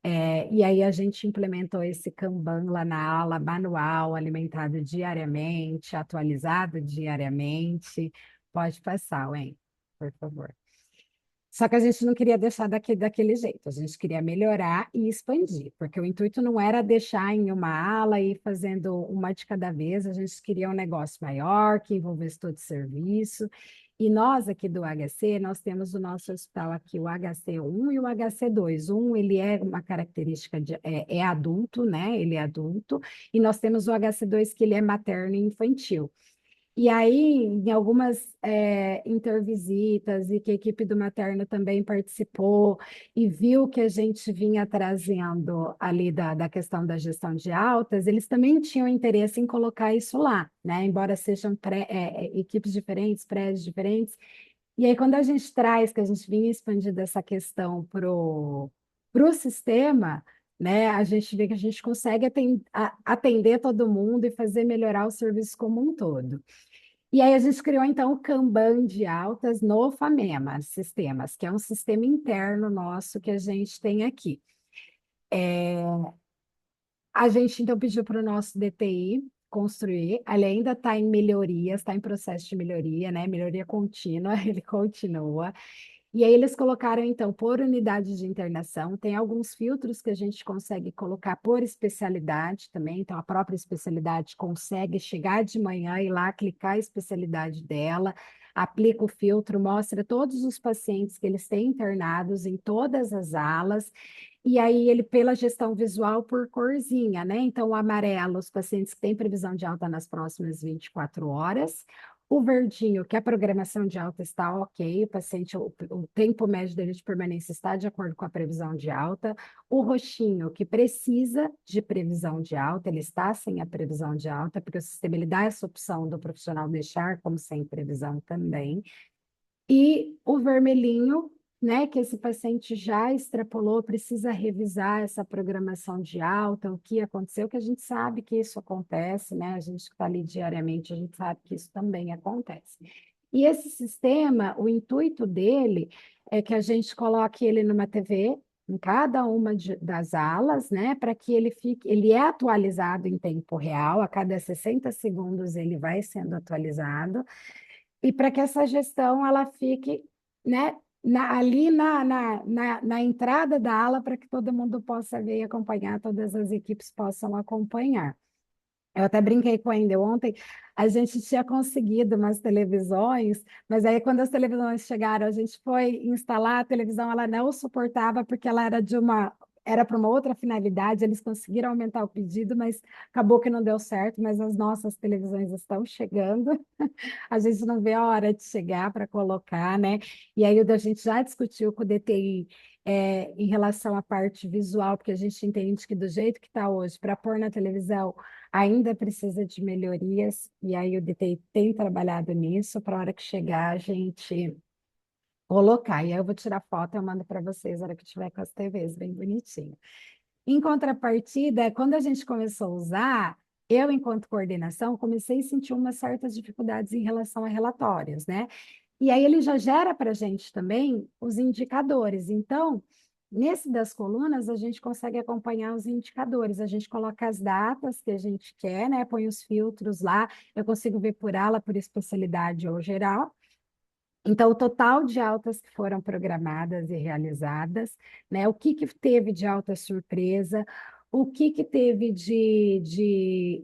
Speaker 7: e aí a gente implementou esse Kanban lá na ala, manual, alimentado diariamente, atualizado diariamente. Pode passar, hein, por favor. Só que a gente não queria deixar daquele jeito, a gente queria melhorar e expandir, porque o intuito não era deixar em uma ala e ir fazendo uma de cada vez, a gente queria um negócio maior, que envolvesse todo o serviço. E nós aqui do HC, nós temos o nosso hospital aqui, o HC1 e o HC2. Ele é uma característica é adulto, né? Ele é adulto. E nós temos o HC2 que ele é materno e infantil. E aí, em algumas intervisitas, e que a equipe do materno também participou, e viu que a gente vinha trazendo ali da questão da gestão de altas, eles também tinham interesse em colocar isso lá, né? Embora sejam equipes diferentes, prédios diferentes. E aí, quando a gente traz, que a gente vinha expandindo essa questão pro sistema, né, a gente vê que a gente consegue atender todo mundo e fazer melhorar o serviço como um todo. E aí a gente criou, então, o Kanban de altas no Famema Sistemas, que é um sistema interno nosso que a gente tem aqui. A gente, então, pediu para o nosso DTI construir, ele ainda está em melhorias, está em processo de melhoria, né? Melhoria contínua, ele continua. E aí eles colocaram, então, por unidade de internação, tem alguns filtros que a gente consegue colocar por especialidade também, então a própria especialidade consegue chegar de manhã e ir lá clicar a especialidade dela, aplica o filtro, mostra todos os pacientes que eles têm internados em todas as alas, e aí ele, pela gestão visual, por corzinha, né? Então, o amarelo, os pacientes que têm previsão de alta nas próximas 24 horas, o verdinho, que a programação de alta está ok, o paciente, o tempo médio dele de permanência está de acordo com a previsão de alta. O roxinho, que precisa de previsão de alta, ele está sem a previsão de alta, porque o sistema ele dá essa opção do profissional deixar como sem previsão também. E o vermelhinho, né, que esse paciente já extrapolou, precisa revisar essa programação de alta, o que aconteceu, que a gente sabe que isso acontece, né? A gente que está ali diariamente, a gente sabe que isso também acontece. E esse sistema, o intuito dele é que a gente coloque ele numa TV em cada uma das alas, né, para que ele é atualizado em tempo real, a cada 60 segundos ele vai sendo atualizado, e para que essa gestão ela fique, né, ali na entrada da ala para que todo mundo possa ver e acompanhar, todas as equipes possam acompanhar. Eu até brinquei com a Endel ontem, a gente tinha conseguido umas televisões, mas aí quando as televisões chegaram, a gente foi instalar a televisão, ela não suportava porque ela era para uma outra finalidade, eles conseguiram aumentar o pedido, mas acabou que não deu certo, mas as nossas televisões estão chegando. A gente não vê a hora de chegar para colocar, né? E aí a gente já discutiu com o DTI em relação à parte visual, porque a gente entende que do jeito que está hoje, para pôr na televisão, ainda precisa de melhorias, e aí o DTI tem trabalhado nisso, para a hora que chegar a gente colocar. E aí eu vou tirar foto e eu mando para vocês na hora que tiver com as TVs, bem bonitinho. Em contrapartida, quando a gente começou a usar, eu, enquanto coordenação, comecei a sentir umas certas dificuldades em relação a relatórios, né? E aí ele já gera para a gente também os indicadores. Então, nesse das colunas, a gente consegue acompanhar os indicadores. A gente coloca as datas que a gente quer, né? Põe os filtros lá, eu consigo ver por ala, por especialidade ou geral. Então, o total de altas que foram programadas e realizadas, né? O que teve de alta surpresa, o que teve de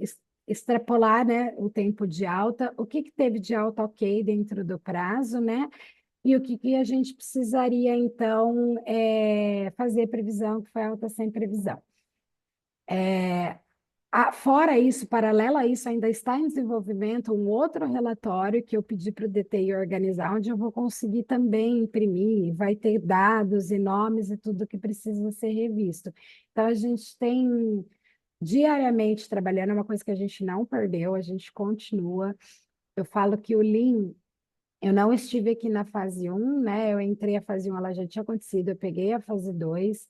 Speaker 7: extrapolar, né, o tempo de alta, o que teve de alta ok dentro do prazo, né? E o que a gente precisaria, então, fazer previsão, que foi alta sem previsão. Fora isso, paralelo a isso, ainda está em desenvolvimento um outro relatório que eu pedi para o DTI organizar, onde eu vou conseguir também imprimir, vai ter dados e nomes e tudo que precisa ser revisto. Então, a gente tem diariamente trabalhando, é uma coisa que a gente não perdeu, a gente continua. Eu falo que o Lean, eu não estive aqui na fase 1, né? Eu entrei a fase 1, ela já tinha acontecido, eu peguei a fase 2,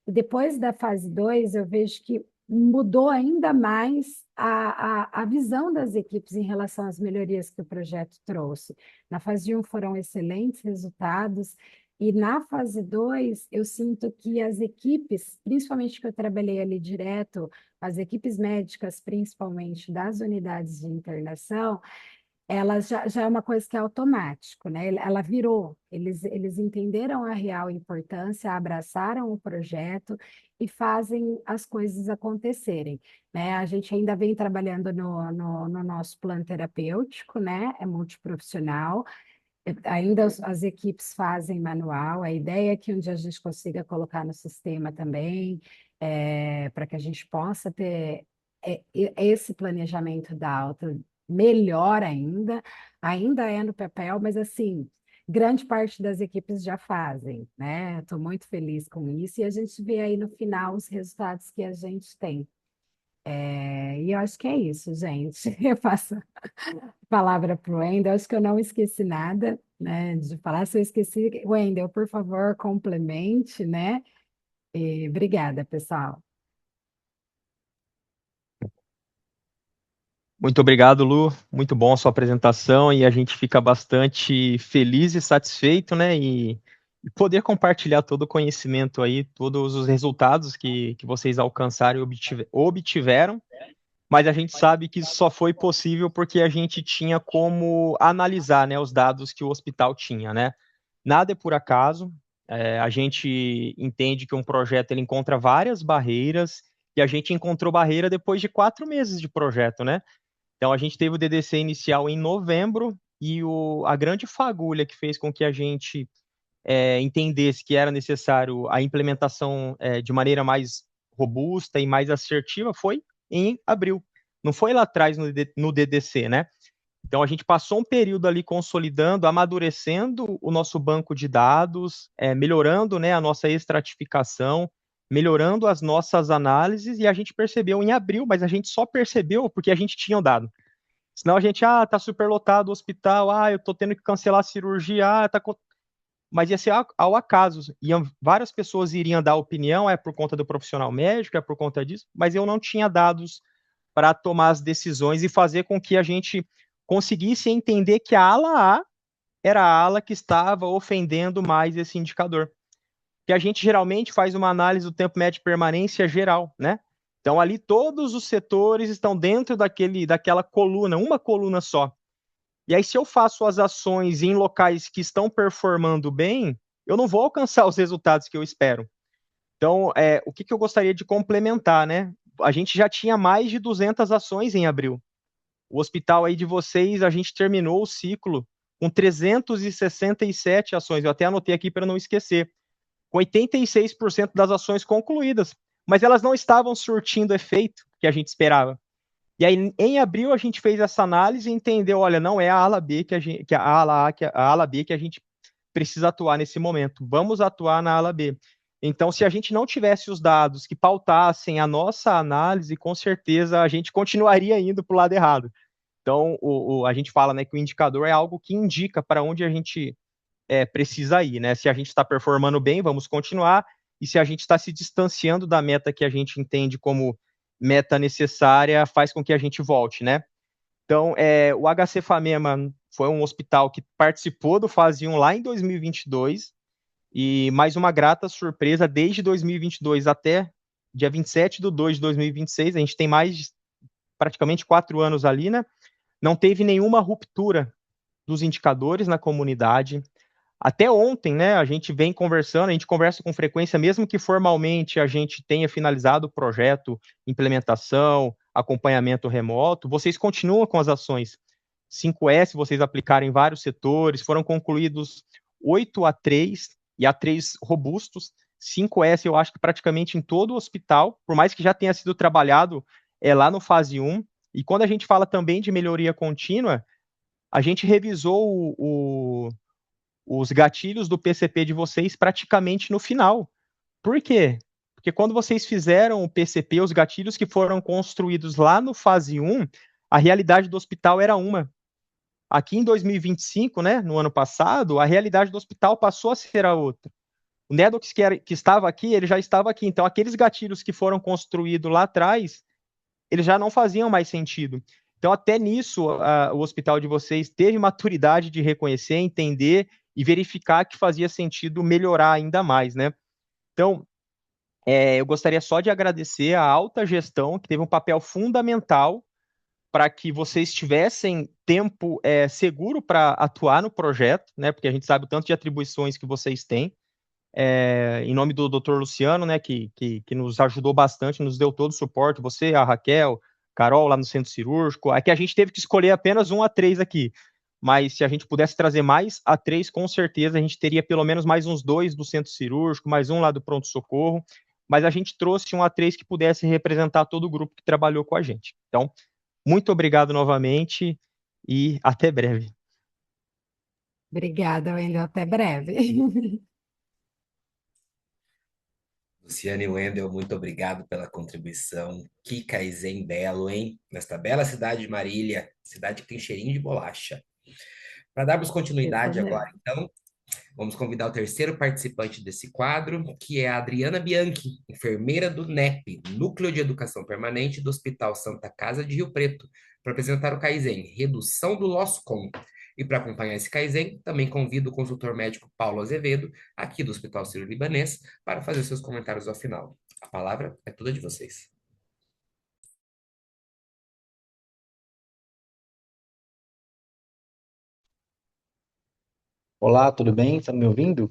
Speaker 7: e depois da fase 2, eu vejo que mudou ainda mais a visão das equipes em relação às melhorias que o projeto trouxe. Na fase 1 foram excelentes resultados, e na fase 2 eu sinto que as equipes, principalmente que eu trabalhei ali direto, as equipes médicas, principalmente das unidades de internação, ela já é uma coisa que é automático, né? Ela virou. Eles entenderam a real importância, abraçaram o projeto e fazem as coisas acontecerem, né? A gente ainda vem trabalhando no nosso plano terapêutico, né? É multiprofissional. Ainda as equipes fazem manual, a ideia é que um dia a gente consiga colocar no sistema também, para que a gente possa ter esse planejamento da alta melhor ainda é no papel, mas assim, grande parte das equipes já fazem, né? Estou muito feliz com isso, e a gente vê aí no final os resultados que a gente tem. E eu acho que é isso, gente. Eu passo palavra para o Wendel. Acho que eu não esqueci nada, né, de falar. Se eu esqueci, Wendel, por favor, complemente, né? E obrigada, pessoal.
Speaker 8: Muito obrigado, Lu. Muito bom a sua apresentação e a gente fica bastante feliz e satisfeito, né? E poder compartilhar todo o conhecimento aí, todos os resultados que vocês alcançaram e obtiveram. Mas a gente sabe que isso só foi possível porque a gente tinha como analisar, né, os dados que o hospital tinha, né? Nada é por acaso. A gente entende que um projeto ele encontra várias barreiras e a gente encontrou barreira depois de 4 meses de projeto, né? Então a gente teve o DDC inicial em novembro e a grande fagulha que fez com que a gente entendesse que era necessário a implementação de maneira mais robusta e mais assertiva foi em abril. Não foi lá atrás no DDC, né? Então a gente passou um período ali consolidando, amadurecendo o nosso banco de dados, melhorando, né, a nossa estratificação, melhorando as nossas análises, e a gente percebeu em abril, mas a gente só percebeu porque a gente tinha o dado. Senão a gente, tá super lotado o hospital, eu tô tendo que cancelar a cirurgia, mas ia ser ao acaso. Várias pessoas iriam dar opinião, é por conta do profissional médico, é por conta disso, mas eu não tinha dados para tomar as decisões e fazer com que a gente conseguisse entender que a ala A era a ala que estava ofendendo mais esse indicador. Que a gente geralmente faz uma análise do tempo médio de permanência geral, né? Então ali todos os setores estão dentro daquela coluna, uma coluna só. E aí, se eu faço as ações em locais que estão performando bem, eu não vou alcançar os resultados que eu espero. Então, o que eu gostaria de complementar, né? A gente já tinha mais de 200 ações em abril. O hospital aí de vocês, a gente terminou o ciclo com 367 ações. Eu até anotei aqui para não esquecer. Com 86% das ações concluídas. Mas elas não estavam surtindo o efeito que a gente esperava. E aí, em abril, a gente fez essa análise e entendeu, olha, não é a ala B a ala B que a gente precisa atuar nesse momento. Vamos atuar na ala B. Então, se a gente não tivesse os dados que pautassem a nossa análise, com certeza a gente continuaria indo para o lado errado. Então, a gente fala, né, que o indicador é algo que indica para onde a gente precisa ir, né? Se a gente está performando bem, vamos continuar. E se a gente está se distanciando da meta que a gente entende como meta necessária, faz com que a gente volte, né? Então, o HC Famema foi um hospital que participou do Fase 1 lá em 2022, e mais uma grata surpresa, desde 2022 até dia 27/2 de 2026, a gente tem praticamente 4 anos ali, né? Não teve nenhuma ruptura dos indicadores na comunidade. Até ontem, né, a gente vem conversando, a gente conversa com frequência, mesmo que formalmente a gente tenha finalizado o projeto, implementação, acompanhamento remoto, vocês continuam com as ações. 5S vocês aplicaram em vários setores, foram concluídos 8 A3 e A3 robustos, 5S eu acho que praticamente em todo o hospital, por mais que já tenha sido trabalhado lá no fase 1, e quando a gente fala também de melhoria contínua, a gente revisou os gatilhos do PCP de vocês praticamente no final. Por quê? Porque quando vocês fizeram o PCP, os gatilhos que foram construídos lá no fase 1, a realidade do hospital era uma. Aqui em 2025, né, no ano passado, a realidade do hospital passou a ser a outra. O Nedox que estava aqui, ele já estava aqui. Então, aqueles gatilhos que foram construídos lá atrás, eles já não faziam mais sentido. Então, até nisso, o hospital de vocês teve maturidade de reconhecer, entender e verificar que fazia sentido melhorar ainda mais, né? Então, eu gostaria só de agradecer a alta gestão, que teve um papel fundamental para que vocês tivessem tempo seguro para atuar no projeto, né? Porque a gente sabe o tanto de atribuições que vocês têm. Em nome do Dr. Luciano, né, que nos ajudou bastante, nos deu todo o suporte, você, a Raquel, Carol lá no centro cirúrgico, aqui a gente teve que escolher apenas 1 A3 aqui, mas se a gente pudesse trazer mais A3, com certeza a gente teria pelo menos mais uns 2 do centro cirúrgico, mais um lá do pronto-socorro, mas a gente trouxe um A3 que pudesse representar todo o grupo que trabalhou com a gente. Então, muito obrigado novamente e até breve.
Speaker 7: Obrigada, Wendel. Até breve.
Speaker 1: Luciane e Wendel, muito obrigado pela contribuição. Que Kaizen belo, hein? Nesta bela cidade de Marília, cidade que tem cheirinho de bolacha. Para darmos
Speaker 7: Isso
Speaker 1: continuidade agora,
Speaker 7: mesmo.
Speaker 1: então, vamos convidar o terceiro participante desse quadro, que é a Adriana Bianchi, enfermeira do NEP, Núcleo de Educação Permanente do Hospital Santa Casa de Rio Preto, para apresentar o Kaizen, Redução do Loss Com. E para acompanhar esse Kaizen, também convido o consultor médico Paulo Azevedo, aqui do Hospital Sírio-Libanês, para fazer seus comentários ao final. A palavra é toda de vocês.
Speaker 9: Olá, tudo bem? Estão me ouvindo?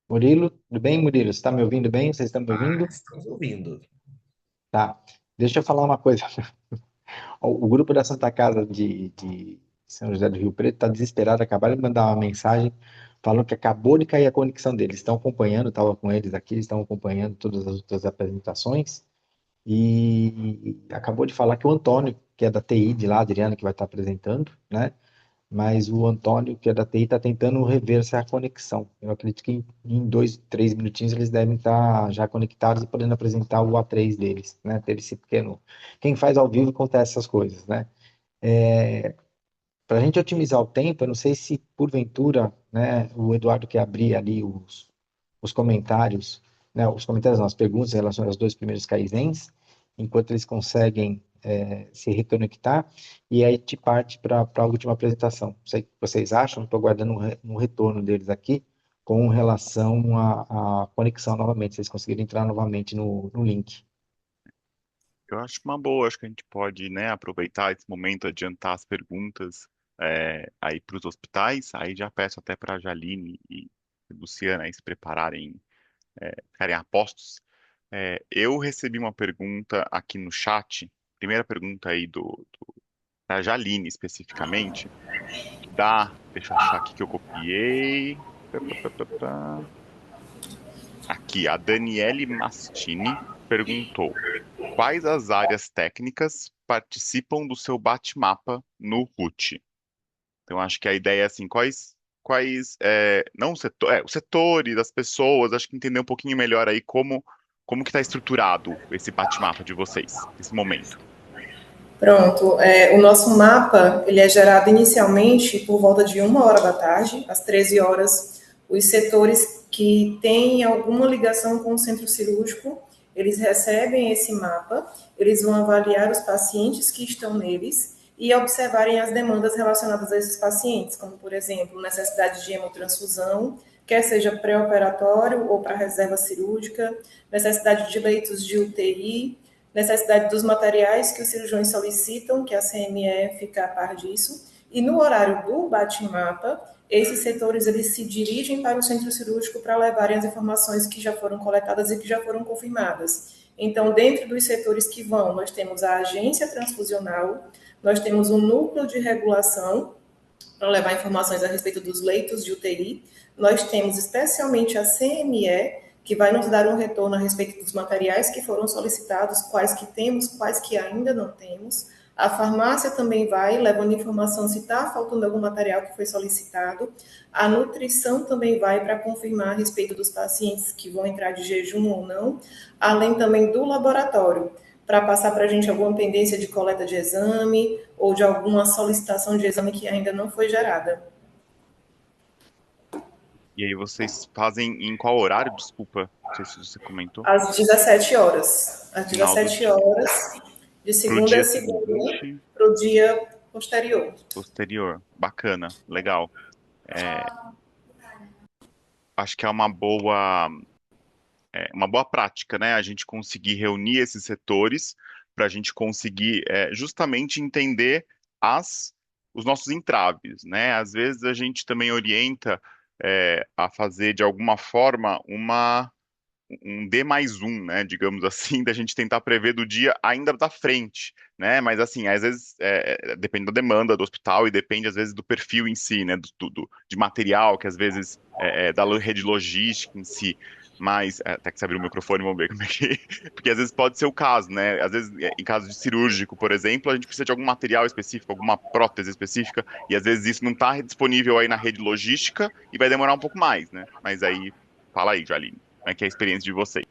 Speaker 9: Murilo, tudo bem, Murilo? Você está me ouvindo bem? Vocês estão me
Speaker 1: Ah,
Speaker 9: ouvindo?
Speaker 1: estamos ouvindo.
Speaker 9: Tá. Deixa eu falar uma coisa. O grupo da Santa Casa de São José do Rio Preto está desesperado. Acabaram de mandar uma mensagem falando que acabou de cair a conexão deles. Estão acompanhando, estava com eles aqui, estão acompanhando todas as outras apresentações. E acabou de falar que o Antônio, que é da TI de lá, Adriano, que vai estar apresentando, né? Mas o Antônio, que é da TI, está tentando rever essa conexão. Eu acredito que em 2, 3 minutinhos eles devem estar já conectados e podendo apresentar o A3 deles, né? Ter esse pequeno. Quem faz ao vivo acontece essas coisas, né? Para a gente otimizar o tempo, eu não sei se porventura, né, o Eduardo quer abrir ali os comentários, né, os comentários, não, as perguntas em relação aos dois primeiros kaizens, enquanto eles conseguem se reconectar, e aí te parte para a última apresentação. Não sei o que vocês acham, estou guardando um retorno deles aqui com relação à conexão novamente, se eles conseguirem entrar novamente no link.
Speaker 5: Eu acho uma boa, acho que a gente pode, né, aproveitar esse momento, adiantar as perguntas aí para os hospitais. Aí já peço até para a Jaline e Luciana aí se prepararem, ficarem a postos. Eu recebi uma pergunta aqui no chat, primeira pergunta aí da Jaline especificamente, deixa eu achar aqui que eu copiei. Pá, pá, pá, pá, pá. Aqui, a Daniele Mastini perguntou: quais as áreas técnicas participam do seu bate-mapa no RUT? Então, acho que a ideia é assim, não o setor, os setores, as pessoas, acho que entender um pouquinho melhor aí como que está estruturado esse bate-mapa de vocês, nesse momento.
Speaker 6: Pronto, o nosso mapa ele é gerado inicialmente por volta de 1 hora da tarde, às 13 horas. Os setores que têm alguma ligação com o centro cirúrgico, eles recebem esse mapa, eles vão avaliar os pacientes que estão neles e observarem as demandas relacionadas a esses pacientes, como, por exemplo, necessidade de hemotransfusão, quer seja pré-operatório ou para reserva cirúrgica, necessidade de leitos de UTI, necessidade dos materiais que os cirurgiões solicitam, que a CME fica a par disso, e no horário do bate-mapa, esses setores eles se dirigem para o centro cirúrgico para levarem as informações que já foram coletadas e que já foram confirmadas. Então, dentro dos setores que vão, nós temos a agência transfusional, nós temos um núcleo de regulação, para levar informações a respeito dos leitos de UTI, nós temos especialmente a CME, que vai nos dar um retorno a respeito dos materiais que foram solicitados, quais que temos, quais que ainda não temos. A farmácia também vai, levando informação se está faltando algum material que foi solicitado. A nutrição também vai para confirmar a respeito dos pacientes que vão entrar de jejum ou não, além também do laboratório, para passar para a gente alguma pendência de coleta de exame ou de alguma solicitação de exame que ainda não foi gerada.
Speaker 5: E aí vocês fazem em qual horário? Desculpa, não sei se você comentou.
Speaker 6: Às 17 horas. Às
Speaker 5: Final do
Speaker 6: 17
Speaker 5: dia.
Speaker 6: horas, de
Speaker 5: Pro
Speaker 6: segunda
Speaker 5: dia
Speaker 6: a segunda,
Speaker 5: seguinte,
Speaker 6: para o dia posterior.
Speaker 5: posterior. Bacana, legal. Acho que é uma boa prática, né? A gente conseguir reunir esses setores para a gente conseguir justamente entender os nossos entraves, né? Às vezes a gente também orienta a fazer de alguma forma um D mais um, né, digamos assim, da gente tentar prever do dia ainda da frente, né, mas assim, às vezes depende da demanda do hospital e depende às vezes do perfil em si, né, de material, que às vezes da rede logística em si, mas até que você abrir o microfone, vamos ver como é que, porque às vezes pode ser o caso, né, às vezes em caso de cirúrgico, por exemplo, a gente precisa de algum material específico, alguma prótese específica, e às vezes isso não está disponível aí na rede logística e vai demorar um pouco mais, né, mas aí, fala aí, Jaline. Como é que é a experiência de vocês?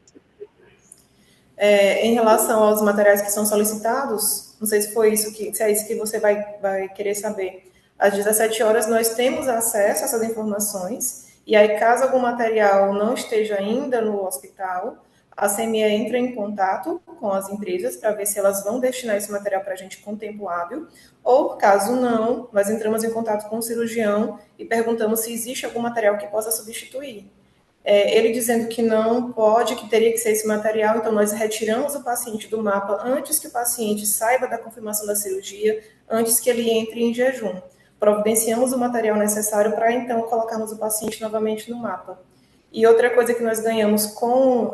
Speaker 6: Em relação aos materiais que são solicitados, não sei se foi isso se é isso que você vai querer saber. Às 17 horas nós temos acesso a essas informações, e aí caso algum material não esteja ainda no hospital, a CME entra em contato com as empresas para ver se elas vão destinar esse material para a gente com tempo hábil, ou caso não, nós entramos em contato com o cirurgião e perguntamos se existe algum material que possa substituir. Ele dizendo que não pode, que teria que ser esse material, então nós retiramos o paciente do mapa antes que o paciente saiba da confirmação da cirurgia, antes que ele entre em jejum. Providenciamos o material necessário para então colocarmos o paciente novamente no mapa. E outra coisa que nós ganhamos com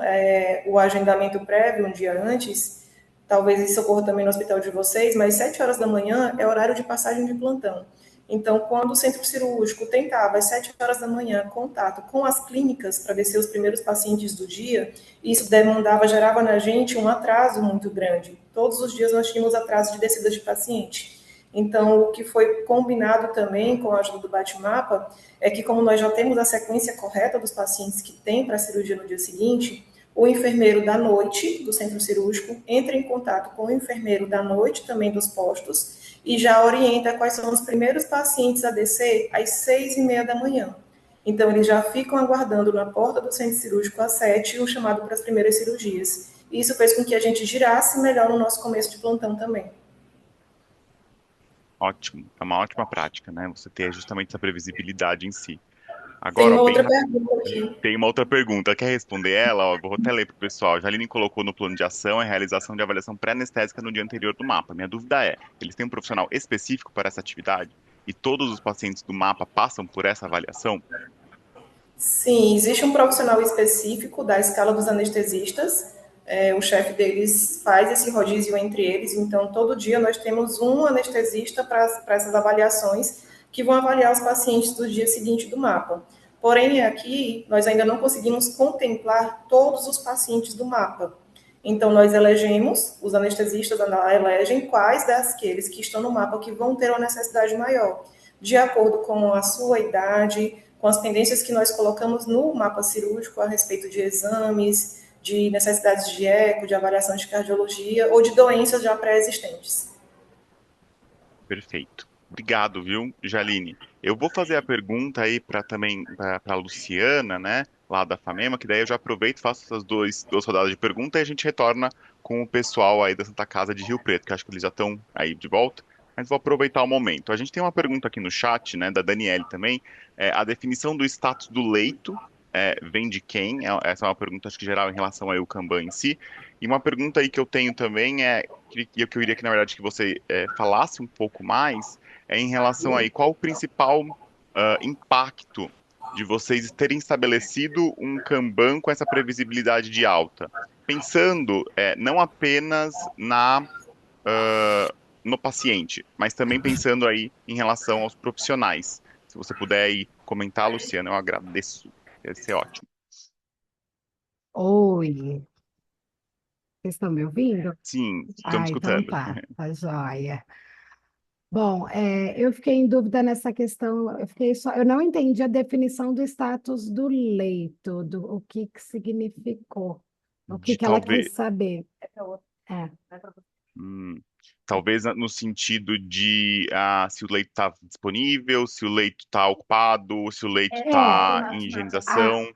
Speaker 6: o agendamento prévio um dia antes, talvez isso ocorra também no hospital de vocês, mas 7 horas da manhã é horário de passagem de plantão. Então, quando o centro cirúrgico tentava, às 7 horas da manhã, contato com as clínicas para descer os primeiros pacientes do dia, isso gerava na gente um atraso muito grande. Todos os dias nós tínhamos atraso de descida de paciente. Então, o que foi combinado também com a ajuda do Bate-Mapa é que, como nós já temos a sequência correta dos pacientes que têm para a cirurgia no dia seguinte, o enfermeiro da noite do centro cirúrgico entra em contato com o enfermeiro da noite também dos postos e já orienta quais são os primeiros pacientes a descer às 6h30 da manhã. Então, eles já ficam aguardando na porta do centro cirúrgico às 7 o chamado para as primeiras cirurgias. E isso fez com que a gente girasse melhor no nosso começo de plantão também.
Speaker 5: Ótimo, é uma ótima prática, né? Você ter justamente essa previsibilidade em si.
Speaker 6: Tem
Speaker 5: Agora,
Speaker 6: uma
Speaker 5: ó, bem
Speaker 6: outra
Speaker 5: rápido,
Speaker 6: pergunta aqui.
Speaker 5: tem uma outra pergunta. Quer responder ela? Ó, vou até ler para o pessoal. Jaline colocou no plano de ação a realização de avaliação pré-anestésica no dia anterior do mapa. Minha dúvida é, eles têm um profissional específico para essa atividade? E todos os pacientes do mapa passam por essa avaliação?
Speaker 6: Sim, existe um profissional específico da escala dos anestesistas. O chefe deles faz esse rodízio entre eles, então todo dia nós temos um anestesista para essas avaliações que vão avaliar os pacientes do dia seguinte do mapa. Porém, aqui nós ainda não conseguimos contemplar todos os pacientes do mapa. Então, nós elegemos, os anestesistas elegem quais daqueles que estão no mapa que vão ter uma necessidade maior, de acordo com a sua idade, com as pendências que nós colocamos no mapa cirúrgico a respeito de exames, de necessidades de eco, de avaliação de cardiologia ou de doenças já pré-existentes.
Speaker 5: Perfeito. Obrigado, viu, Jaline? Eu vou fazer a pergunta aí para também para a Luciana, né, lá da Famema, que daí eu já aproveito, faço essas duas rodadas de pergunta e a gente retorna com o pessoal aí da Santa Casa de Rio Preto, que acho que eles já estão aí de volta, mas vou aproveitar o momento. A gente tem uma pergunta aqui no chat, né, da Daniele também, a definição do status do leito vem de quem? Essa é uma pergunta, acho que geral, em relação aí ao Kanban em si. E uma pergunta aí que eu tenho também que eu queria que, na verdade, que você falasse um pouco mais, em relação aí, qual o principal impacto de vocês terem estabelecido um Kanban com essa previsibilidade de alta? Pensando não apenas no paciente, mas também pensando aí em relação aos profissionais. Se você puder aí comentar, Luciana, eu agradeço. Deve ser ótimo.
Speaker 7: Oi, vocês estão me ouvindo?
Speaker 5: Sim, estamos
Speaker 7: Então
Speaker 5: escutando.
Speaker 7: tá joia. Bom, eu fiquei em dúvida nessa questão, eu não entendi a definição do status do leito, o que que significou, o que
Speaker 5: De
Speaker 7: que ela
Speaker 5: talvez,
Speaker 7: quis saber. É.
Speaker 5: hum, talvez no sentido de se o leito está disponível, se o leito está ocupado, se o leito está em
Speaker 7: A,
Speaker 5: higienização.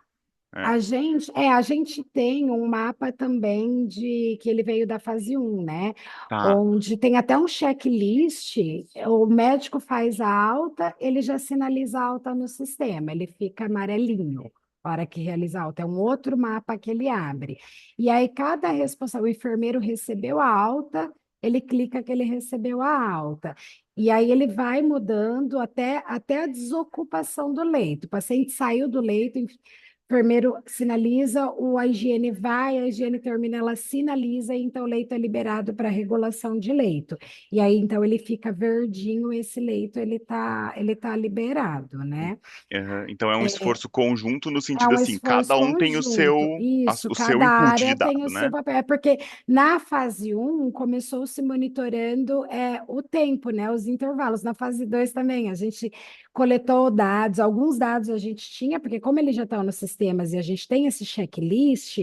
Speaker 5: É,
Speaker 7: a gente tem um mapa também que ele veio da fase 1, né?
Speaker 5: tá,
Speaker 7: Onde tem até um checklist, o médico faz a alta, ele já sinaliza a alta no sistema, ele fica amarelinho. A hora que realiza a alta, é um outro mapa que ele abre. E aí, cada responsável, o enfermeiro recebeu a alta, ele clica que ele recebeu a alta. E aí ele vai mudando até a desocupação do leito. O paciente saiu do leito, enfermeiro sinaliza, a higiene vai, a higiene termina, ela sinaliza, e então o leito é liberado para regulação de leito. E aí, então, ele fica verdinho, esse leito, ele tá liberado, né?
Speaker 5: Então é um esforço conjunto no
Speaker 7: É
Speaker 5: sentido
Speaker 7: um
Speaker 5: assim,
Speaker 7: esforço
Speaker 5: cada um tem
Speaker 7: conjunto. Isso,
Speaker 5: o seu
Speaker 7: cada
Speaker 5: input de
Speaker 7: área tem o
Speaker 5: dado,
Speaker 7: seu
Speaker 5: né?
Speaker 7: papel. É porque na fase um começou se monitorando o tempo, né? Os intervalos. Na fase 2 também, a gente coletou dados, alguns dados a gente tinha, porque como eles já estão nos sistemas e a gente tem esse checklist,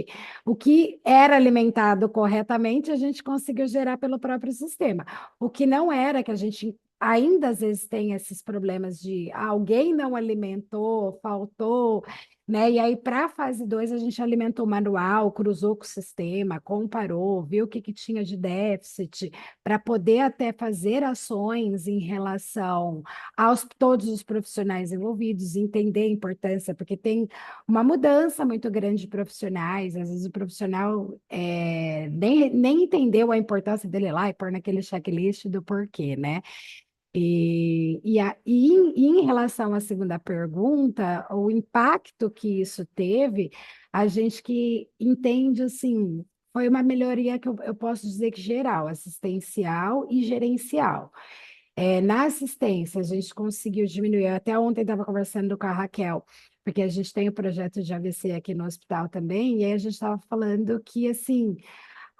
Speaker 7: o que era alimentado corretamente, a gente conseguiu gerar pelo próprio sistema. O que não era, que a gente ainda às vezes tem esses problemas de alguém não alimentou, faltou, né? E aí, para a fase 2 a gente alimentou o manual, cruzou com o sistema, comparou, viu o que tinha de déficit, para poder até fazer ações em relação aos todos os profissionais envolvidos, entender a importância, porque tem uma mudança muito grande de profissionais, às vezes o profissional nem entendeu a importância dele lá e pôr naquele checklist do porquê, né? E em relação à segunda pergunta, o impacto que isso teve, a gente que entende assim, foi uma melhoria que eu posso dizer que geral, assistencial e gerencial. Na assistência, a gente conseguiu diminuir. Até ontem estava conversando com a Raquel, porque a gente tem o projeto de AVC aqui no hospital também, e aí a gente estava falando que assim.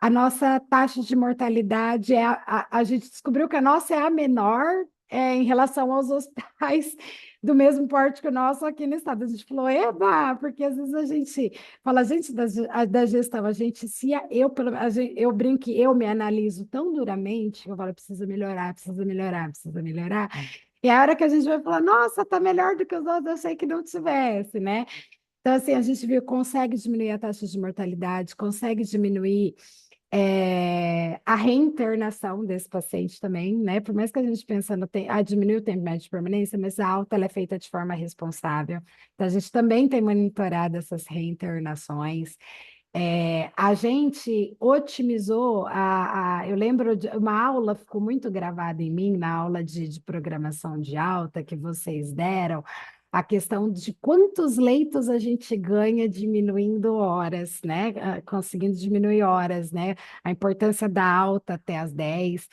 Speaker 7: A nossa taxa de mortalidade a gente descobriu que a nossa é a menor em relação aos hospitais do mesmo porte que o nosso aqui no estado. A gente falou, eba, porque às vezes a gente fala, a gente da gestão, a gente se eu brinco que eu me analiso tão duramente, que eu falo, precisa melhorar, precisa melhorar, precisa melhorar. E a hora que a gente vai falar, nossa, tá melhor do que os outros, eu sei que não tivesse, né? Então, assim, a gente viu, consegue diminuir a taxa de mortalidade, consegue diminuir a reinternação desse paciente também, né? Por mais que a gente pense no diminuir o tempo médio de permanência, mas a alta ela é feita de forma responsável. Então, a gente também tem monitorado essas reinternações. A gente otimizou eu lembro de uma aula, ficou muito gravada em mim, na aula de programação de alta que vocês deram, a questão de quantos leitos a gente ganha diminuindo horas, né? Conseguindo diminuir horas, né? A importância da alta até as 10.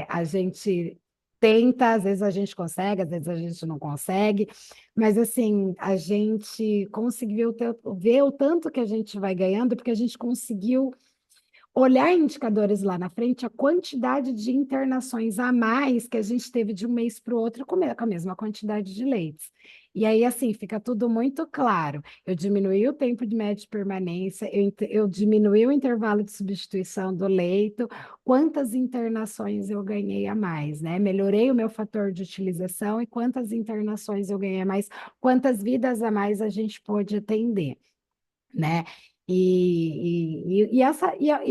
Speaker 7: A gente tenta, às vezes a gente consegue, às vezes a gente não consegue, mas assim, a gente conseguiu ver o tanto que a gente vai ganhando, porque a gente conseguiu olhar indicadores lá na frente, a quantidade de internações a mais que a gente teve de um mês para o outro com a mesma quantidade de leitos. E aí, assim, fica tudo muito claro. Eu diminuí o tempo de média de permanência, eu diminuí o intervalo de substituição do leito, quantas internações eu ganhei a mais, né? Melhorei o meu fator de utilização e quantas internações eu ganhei a mais, quantas vidas a mais a gente pôde atender, né? E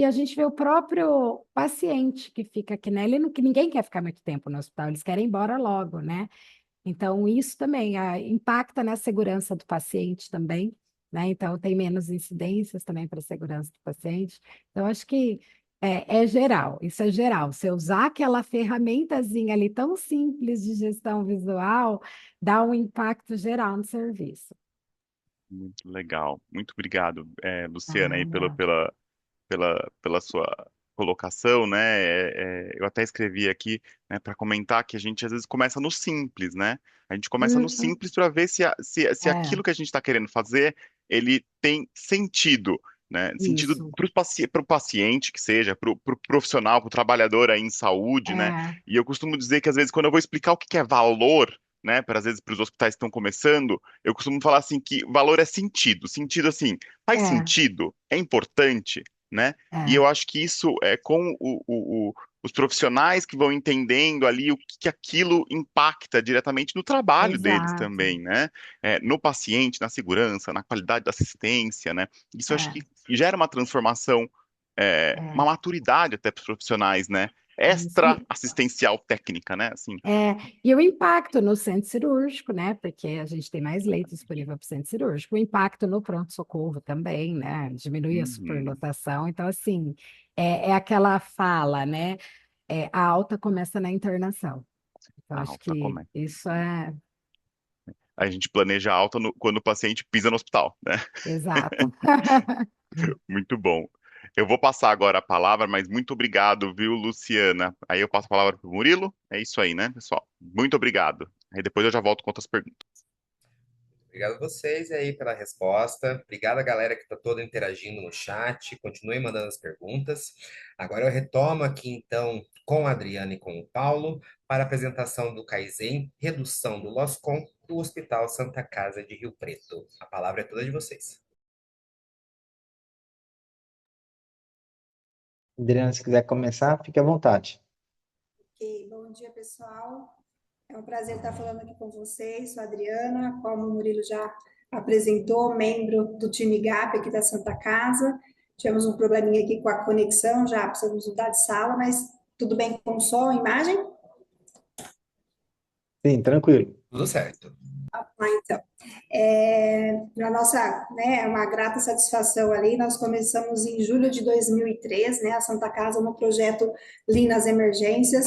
Speaker 7: a gente vê o próprio paciente que fica aqui, né? Que ninguém quer ficar muito tempo no hospital, eles querem ir embora logo, né? Então, isso também impacta na segurança do paciente também, né? Então, tem menos incidências também para a segurança do paciente. Então, acho que é geral, isso é geral. Se eu usar aquela ferramentazinha ali tão simples de gestão visual, dá um impacto geral no serviço.
Speaker 5: Muito legal. Muito obrigado, Luciana, aí
Speaker 7: Nada.
Speaker 5: pela sua colocação, né? Eu até escrevi aqui, né, para comentar que a gente às vezes começa no simples, né? A gente começa no
Speaker 7: Uhum.
Speaker 5: simples para ver se
Speaker 7: É,
Speaker 5: aquilo que a gente está querendo fazer ele tem sentido, né? Sentido
Speaker 7: isso.
Speaker 5: para o paciente que seja, para o profissional, para o trabalhar aí em saúde, né?
Speaker 7: É,
Speaker 5: E eu costumo dizer que às vezes quando eu vou explicar o que que é valor, né, para às vezes para os hospitais que estão começando, eu costumo falar assim que valor é sentido, sentido assim, faz
Speaker 7: é,
Speaker 5: sentido, é importante, né? E
Speaker 7: é,
Speaker 5: eu acho que isso é com os profissionais que vão entendendo ali o que aquilo impacta diretamente no trabalho deles
Speaker 7: exato.
Speaker 5: também, né? No paciente, na segurança, na qualidade da assistência, né? Isso eu acho
Speaker 7: É,
Speaker 5: que gera uma transformação, uma
Speaker 7: é,
Speaker 5: maturidade até para os profissionais, né?
Speaker 7: isso.
Speaker 5: Extra assistencial técnica, né? Assim.
Speaker 7: E o impacto no centro cirúrgico, né? Porque a gente tem mais leitos disponível para o centro cirúrgico. O impacto no pronto-socorro também, né? Diminui a
Speaker 5: Uhum.
Speaker 7: superlotação. Então, assim, é aquela fala, né? A alta começa na internação. Então,
Speaker 5: A
Speaker 7: acho
Speaker 5: alta
Speaker 7: que
Speaker 5: comenta.
Speaker 7: isso é.
Speaker 5: a gente planeja a alta quando o paciente pisa no hospital, né?
Speaker 7: Exato.
Speaker 5: Muito bom. Eu vou passar agora a palavra, mas muito obrigado, viu, Luciana? Aí eu passo a palavra para o Murilo. É isso aí, né, pessoal? Muito obrigado. Aí depois eu já volto com outras perguntas.
Speaker 1: Obrigado a vocês aí pela resposta. Obrigado a galera que está toda interagindo no chat. Continue mandando as perguntas. Agora eu retomo aqui então com a Adriana e com o Paulo para a apresentação do Kaizen, redução do LOSCOM do Hospital Santa Casa de Rio Preto. A palavra é toda de vocês.
Speaker 9: Adriana, se quiser começar, fique à vontade.
Speaker 10: Ok, bom dia, pessoal. É um prazer estar falando aqui com vocês. Sou a Adriana, como o Murilo já apresentou, membro do time GAP aqui da Santa Casa. Tivemos um probleminha aqui com a conexão, já precisamos mudar de sala, mas tudo bem com o som, imagem?
Speaker 9: Sim, tranquilo.
Speaker 1: Tudo certo.
Speaker 10: Então, na nossa, né, é uma grata satisfação ali, nós começamos em julho de 2003, né, a Santa Casa no projeto Lean nas Emergências.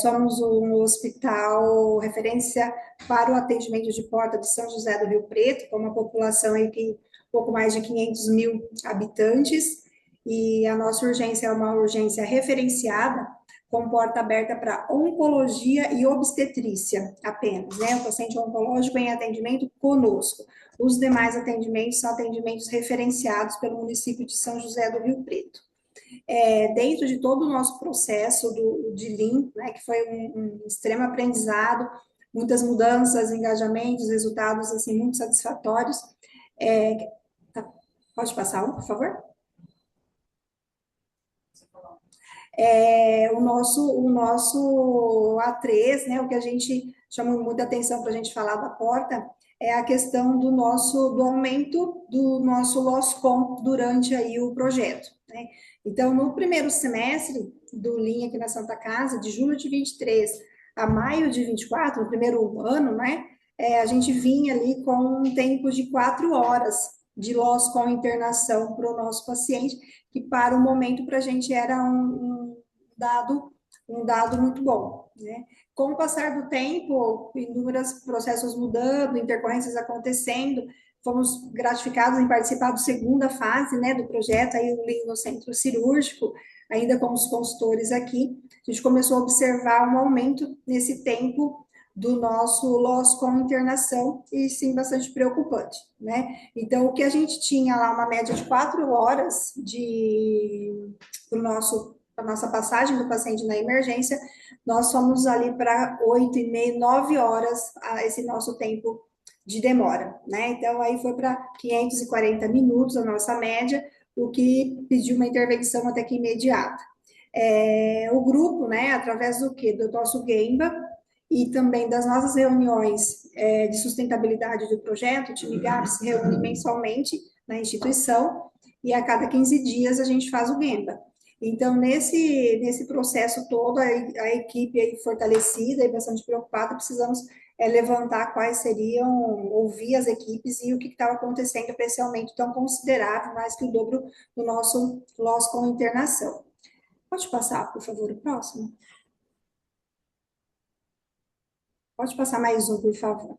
Speaker 10: Somos um hospital referência para o atendimento de porta de São José do Rio Preto, com uma população aí que pouco mais de 500 mil habitantes, e a nossa urgência é uma urgência referenciada, com porta aberta para oncologia e obstetrícia apenas, né? O paciente oncológico em atendimento conosco. Os demais atendimentos são atendimentos referenciados pelo município de São José do Rio Preto. Dentro de todo o nosso processo de Lean, né, que foi um extremo aprendizado, muitas mudanças, engajamentos, resultados assim muito satisfatórios. Pode passar por favor? O nosso A3, né, o que a gente chama muita atenção para a gente falar da porta, é a questão do aumento do nosso LOSCOM durante aí o projeto, né? Então, no primeiro semestre do Lean aqui na Santa Casa, de julho de 23 a maio de 24, no primeiro ano, né, a gente vinha ali com um tempo de 4 horas de LOSCOM internação para o nosso paciente, que para o momento para a gente era um dado muito bom, né? Com o passar do tempo, inúmeros processos mudando, intercorrências acontecendo, fomos gratificados em participar da segunda fase, né, do projeto, aí o Lean no centro cirúrgico, ainda com os consultores aqui, a gente começou a observar um aumento nesse tempo do nosso loss com internação, e sim, bastante preocupante, né? Então, o que a gente tinha lá, uma média de 4 horas para nossa passagem do paciente na emergência, nós fomos ali para 8h30, 9 horas, esse nosso tempo de demora, né? Então, aí foi para 540 minutos a nossa média, o que pediu uma intervenção até que imediata. O grupo, né, através do quê? Do nosso Gemba e também das nossas reuniões de sustentabilidade do projeto, o time GAP se reúne mensalmente na instituição e a cada 15 dias a gente faz o Gemba. Então, nesse processo todo, a equipe aí fortalecida e bastante preocupada, precisamos levantar quais seriam, ouvir as equipes e o que estava acontecendo para esse aumento tão considerável, mais que o dobro do nosso loss com internação. Pode passar, por favor, o próximo? Pode passar mais um, por favor.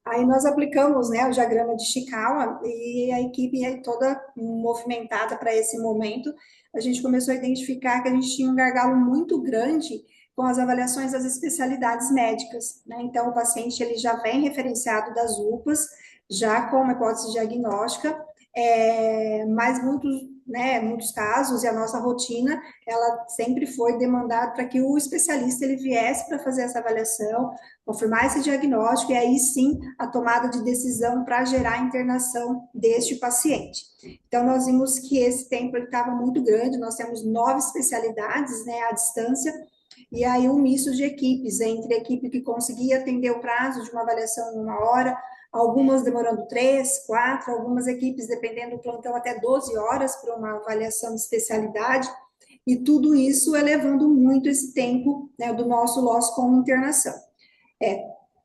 Speaker 10: Aí nós aplicamos, né, o diagrama de Chikawa e a equipe aí toda movimentada para esse momento. A gente começou a identificar que a gente tinha um gargalo muito grande com as avaliações das especialidades médicas, né? Então, o paciente ele já vem referenciado das UPAs, já com uma hipótese diagnóstica, mas muitos casos, e a nossa rotina, ela sempre foi demandada para que o especialista ele viesse para fazer essa avaliação, confirmar esse diagnóstico, e aí sim a tomada de decisão para gerar a internação deste paciente. Então, nós vimos que esse tempo estava muito grande, nós temos 9 especialidades, né, à distância, e aí um misto de equipes, entre a equipe que conseguia atender o prazo de uma avaliação em 1 hora, algumas demorando 3, 4, algumas equipes, dependendo do plantão, até 12 horas para uma avaliação de especialidade, e tudo isso elevando muito esse tempo, né, do nosso loss com internação.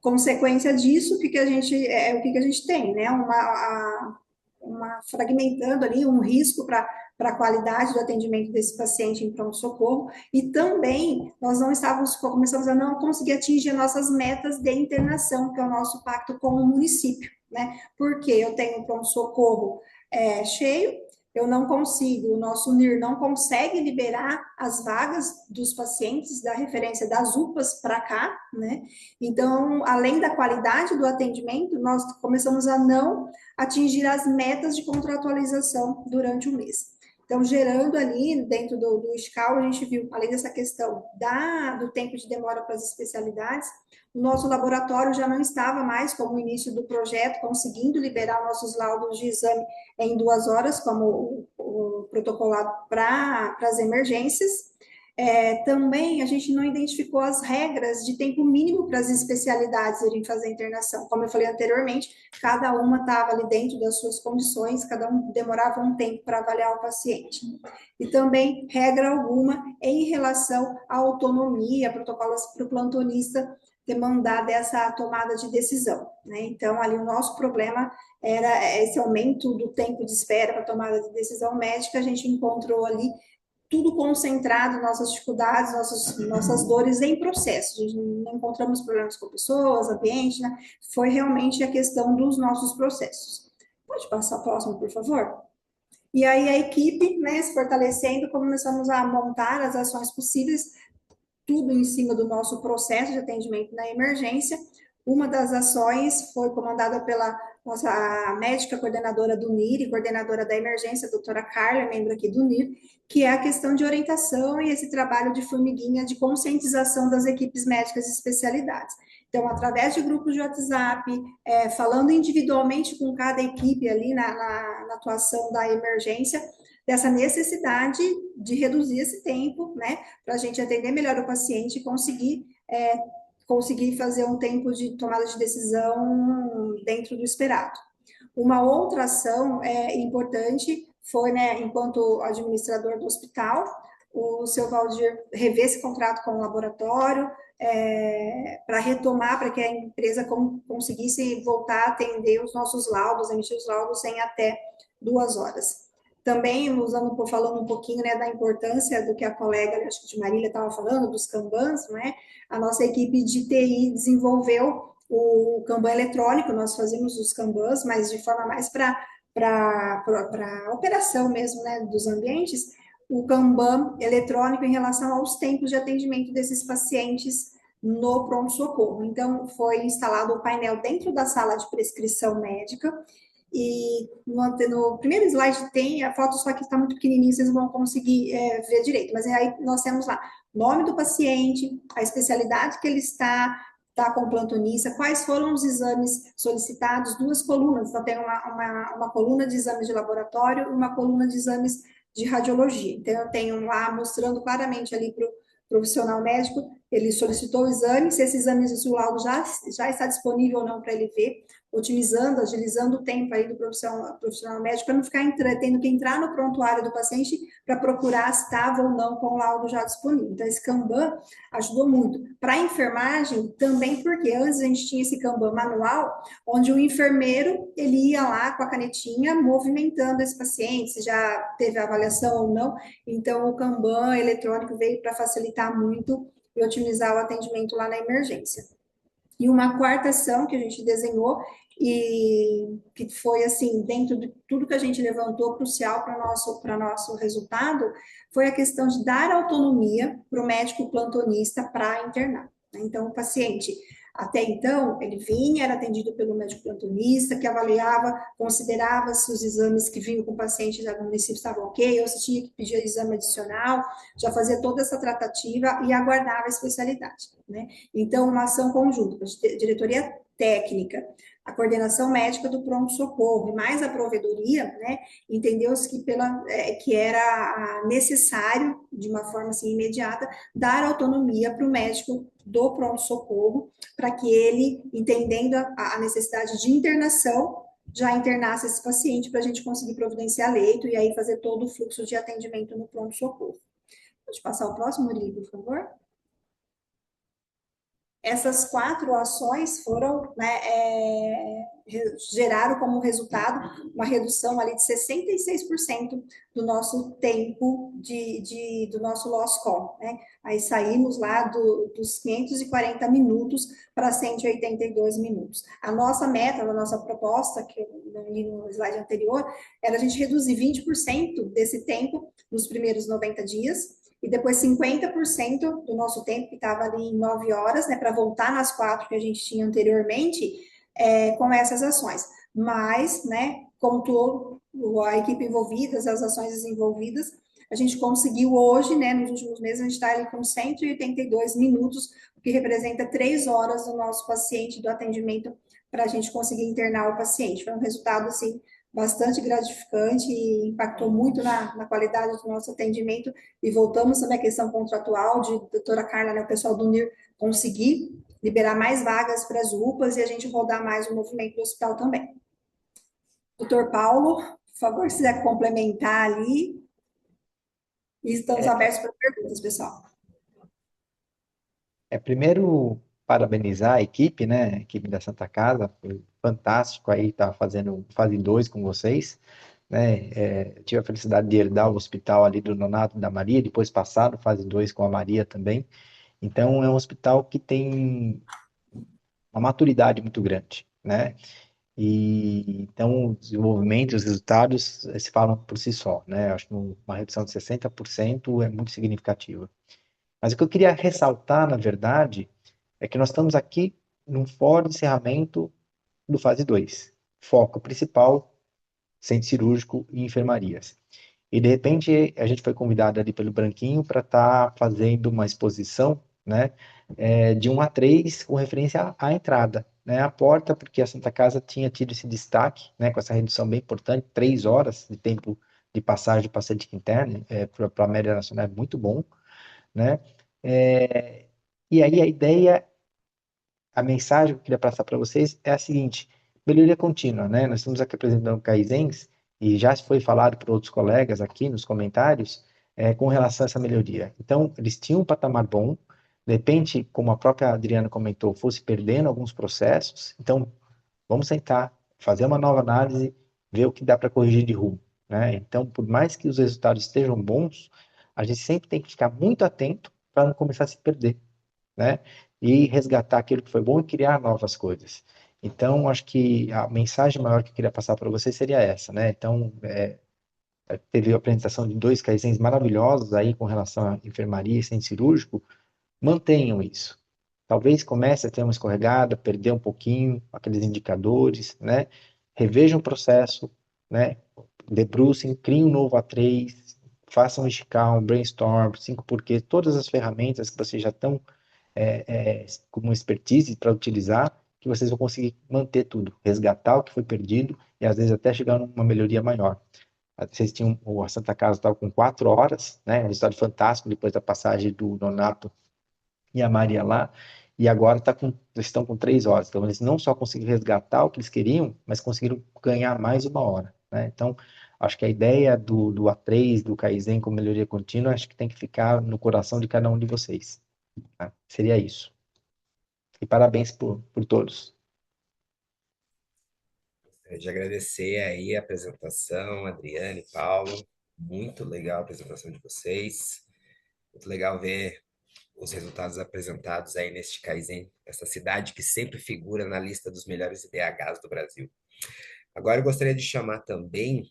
Speaker 10: Consequência disso, o que a gente tem, né? fragmentando ali um risco para a qualidade do atendimento desse paciente em pronto-socorro, e também nós não estávamos, começamos a não conseguir atingir nossas metas de internação, que é o nosso pacto com o município, né? Porque eu tenho um pronto-socorro cheio, eu não consigo, o nosso NIR não consegue liberar as vagas dos pacientes da referência das UPAs para cá, né? Então, além da qualidade do atendimento, nós começamos a não atingir as metas de contratualização durante o mês. Então, gerando ali, dentro do SCAL, a gente viu, além dessa questão do tempo de demora para as especialidades, o nosso laboratório já não estava mais, como no início do projeto, conseguindo liberar nossos laudos de exame em 2 horas, como o protocolado para as emergências. Também a gente não identificou as regras de tempo mínimo para as especialidades irem fazer a internação. Como eu falei anteriormente, cada uma estava ali dentro das suas condições, cada um demorava um tempo para avaliar o paciente. E também regra alguma em relação à autonomia, protocolos para o plantonista demandar dessa tomada de decisão, né? Então, ali o nosso problema era esse aumento do tempo de espera para tomada de decisão médica. A gente encontrou ali tudo concentrado, nossas dificuldades, nossas dores em processo. A gente não encontramos problemas com pessoas, ambiente, né? Foi realmente a questão dos nossos processos. Pode passar o próximo, por favor? E aí a equipe, né, se fortalecendo, começamos a montar as ações possíveis, tudo em cima do nosso processo de atendimento na emergência. Uma das ações foi comandada pela nossa médica coordenadora do NIR e coordenadora da emergência, a doutora Carla, membro aqui do NIR, que é a questão de orientação e esse trabalho de formiguinha de conscientização das equipes médicas e especialidades. Então, através de grupos de WhatsApp, falando individualmente com cada equipe ali na atuação da emergência, dessa necessidade de reduzir esse tempo, né, para a gente atender melhor o paciente e conseguir fazer um tempo de tomada de decisão dentro do esperado. Uma outra ação importante foi, né, enquanto administrador do hospital, o seu Valdir rever esse contrato com o laboratório, para retomar, para que a empresa conseguisse voltar a atender os nossos laudos, emitir os laudos em até 2 horas. Também, falando um pouquinho, né, da importância do que a colega, acho que de Marília estava falando, dos Kanbans, né? A nossa equipe de TI desenvolveu o Kanban eletrônico, nós fazemos os Kanbans, mas de forma mais para operação mesmo, né, dos ambientes, o Kanban eletrônico em relação aos tempos de atendimento desses pacientes no pronto-socorro. Então, foi instalado o painel dentro da sala de prescrição médica, e no primeiro slide tem a foto, só que está muito pequenininha, vocês não vão conseguir ver direito, mas aí nós temos lá nome do paciente, a especialidade que ele está com o plantonista, quais foram os exames solicitados, 2 colunas, então tem uma coluna de exames de laboratório e uma coluna de exames de radiologia. Então, eu tenho lá mostrando claramente ali para o profissional médico, ele solicitou o exame, se esse exame, se o laudo já está disponível ou não para ele ver, otimizando, agilizando o tempo aí do profissional médico, para não ficar tendo que entrar no prontuário do paciente para procurar se estava ou não com o laudo já disponível. Então, esse Kanban ajudou muito. Para a enfermagem, também porque antes a gente tinha esse Kanban manual, onde o enfermeiro, ele ia lá com a canetinha, movimentando esse paciente, se já teve avaliação ou não. Então, o Kanban eletrônico veio para facilitar muito e otimizar o atendimento lá na emergência. E uma quarta ação que a gente desenhou e que foi, assim, dentro de tudo que a gente levantou, crucial para nosso resultado, foi a questão de dar autonomia para o médico plantonista para internar. Então, o paciente, até então, ele vinha, era atendido pelo médico plantonista, que avaliava, considerava se os exames que vinham com o paciente já no município estavam ok, ou se tinha que pedir exame adicional, já fazia toda essa tratativa e aguardava a especialidade, né? Então, uma ação conjunta, a diretoria técnica, a coordenação médica do pronto-socorro e mais a provedoria, né, entendeu-se que era necessário, de uma forma assim, imediata, dar autonomia para o médico do pronto-socorro, para que ele, entendendo a necessidade de internação, já internasse esse paciente para a gente conseguir providenciar leito e aí fazer todo o fluxo de atendimento no pronto-socorro. Pode passar o próximo, Murilo, por favor? Essas 4 ações foram, né, geraram como resultado uma redução ali de 66% do nosso tempo do nosso loss call, né? Aí saímos lá dos 540 minutos para 182 minutos. A nossa meta, a nossa proposta, que eu li no slide anterior, era a gente reduzir 20% desse tempo nos primeiros 90 dias, e depois 50% do nosso tempo, que estava ali em 9 horas, né, para voltar nas 4 que a gente tinha anteriormente, com essas ações. Mas, né, com a equipe envolvida, as ações desenvolvidas, a gente conseguiu hoje, né, nos últimos meses, a gente está ali com 182 minutos, o que representa 3 horas do nosso paciente, do atendimento, para a gente conseguir internar o paciente. Foi um resultado, assim, bastante gratificante e impactou muito na qualidade do nosso atendimento. E voltamos também à questão contratual de doutora Carla, né, o pessoal do NIR conseguir liberar mais vagas para as UPAs e a gente rodar mais o movimento do hospital também. Doutor Paulo, por favor, se quiser complementar ali. E estamos abertos para perguntas, pessoal.
Speaker 9: Primeiro, parabenizar a equipe, né? A equipe da Santa Casa, foi fantástico aí estar fazendo fase 2 com vocês, né? Tive a felicidade de herdar o hospital ali do Nonato e da Maria, depois passar no fase 2 com a Maria também. Então, é um hospital que tem uma maturidade muito grande, né? E então, o desenvolvimento, os resultados se falam por si só, né? Acho que uma redução de 60% é muito significativa. Mas o que eu queria ressaltar, na verdade, é que nós estamos aqui num fórum de encerramento do fase 2. Foco principal, centro cirúrgico e enfermarias. E, de repente, a gente foi convidado ali pelo Branquinho para estar fazendo uma exposição, né, de 1 a 3 com referência à entrada, né, à porta, porque a Santa Casa tinha tido esse destaque, né, com essa redução bem importante, 3 horas de tempo de passagem do paciente interno, para a média nacional é muito bom, né? E aí a ideia, a mensagem que eu queria passar para vocês é a seguinte: melhoria contínua, né? Nós estamos aqui apresentando Kaizens e já foi falado por outros colegas aqui nos comentários com relação a essa melhoria. Então, eles tinham um patamar bom, de repente, como a própria Adriana comentou, fosse perdendo alguns processos. Então, vamos sentar, fazer uma nova análise, ver o que dá para corrigir de rumo, né? Então, por mais que os resultados estejam bons, a gente sempre tem que ficar muito atento para não começar a se perder, né? E resgatar aquilo que foi bom e criar novas coisas. Então, acho que a mensagem maior que eu queria passar para vocês seria essa, né? Então, teve a apresentação de 2 kaizens maravilhosos aí com relação à enfermaria e centro cirúrgico. Mantenham isso. Talvez comece a ter uma escorregada, perder um pouquinho aqueles indicadores, né? Revejam o processo, né? Debrucem, criem um novo A3, façam esticar um brainstorm, 5 porquês, todas as ferramentas que vocês já estão como expertise para utilizar, que vocês vão conseguir manter tudo, resgatar o que foi perdido e às vezes até chegar numa melhoria maior. Vocês tinham, a Santa Casa estava com 4 horas, né? Um resultado fantástico depois da passagem do Nonato e a Maria lá, e agora estão com 3 horas. Então, eles não só conseguiram resgatar o que eles queriam, mas conseguiram ganhar mais 1 hora, né? Então, acho que a ideia do A3, do Kaizen com melhoria contínua, acho que tem que ficar no coração de cada um de vocês, tá? Seria isso. E parabéns por todos.
Speaker 1: De agradecer aí a apresentação, Adriane, Paulo. Muito legal a apresentação de vocês. Muito legal ver os resultados apresentados aí neste Kaizen, essa cidade que sempre figura na lista dos melhores IDHs do Brasil. Agora eu gostaria de chamar também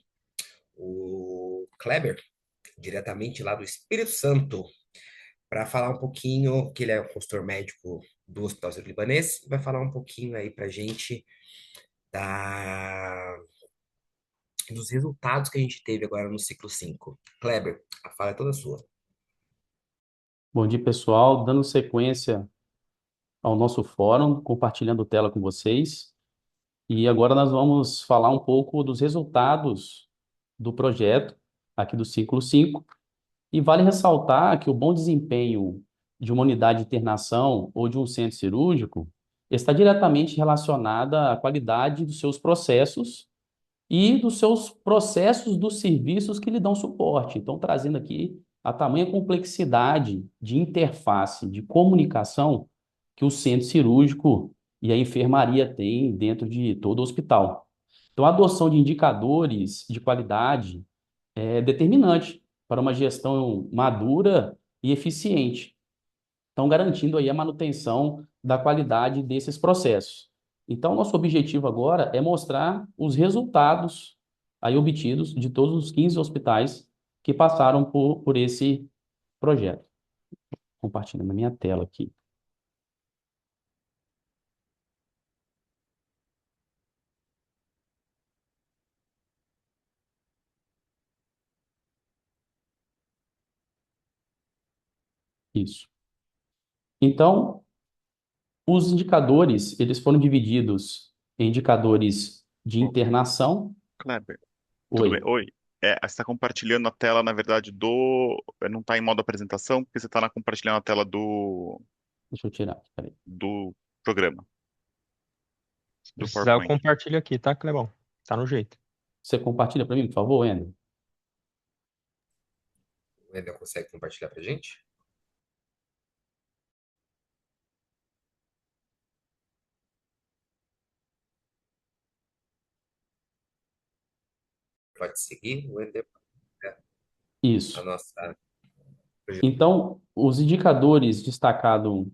Speaker 1: o Kleber, diretamente lá do Espírito Santo, para falar um pouquinho, que ele é o consultor médico do Hospital Sírio-Libanês, vai falar um pouquinho aí para a gente dos resultados que a gente teve agora no ciclo 5. Kleber, a fala é toda sua.
Speaker 11: Bom dia, pessoal. Dando sequência ao nosso fórum, compartilhando tela com vocês. E agora nós vamos falar um pouco dos resultados do projeto aqui do ciclo 5. E vale ressaltar que o bom desempenho de uma unidade de internação ou de um centro cirúrgico está diretamente relacionada à qualidade dos seus processos e dos seus processos dos serviços que lhe dão suporte. Então, trazendo aqui a tamanha complexidade de interface, de comunicação que o centro cirúrgico e a enfermaria têm dentro de todo o hospital. Então, a adoção de indicadores de qualidade é determinante para uma gestão madura e eficiente, estão garantindo aí a manutenção da qualidade desses processos. Então, nosso objetivo agora é mostrar os resultados aí obtidos de todos os 15 hospitais que passaram por esse projeto. Compartilhando a minha tela aqui. Isso. Então, os indicadores, eles foram divididos em indicadores de
Speaker 5: Ô,
Speaker 11: internação.
Speaker 5: Kleber, tudo bem?
Speaker 11: Oi,
Speaker 5: Oi. Você está compartilhando a tela, na verdade, não está em modo apresentação, porque você está compartilhando a tela
Speaker 11: deixa eu tirar aqui, peraí.
Speaker 5: do programa,
Speaker 8: Se
Speaker 5: do
Speaker 8: precisar, eu
Speaker 5: PowerPoint.
Speaker 8: compartilho aqui, tá, Clebão? Tá no jeito.
Speaker 11: Você compartilha para mim, por favor, Ender?
Speaker 1: O Wendel consegue compartilhar para a gente? Pode seguir, o Wendel. É, a
Speaker 11: Isso.
Speaker 1: nossa.
Speaker 11: Então, os indicadores destacado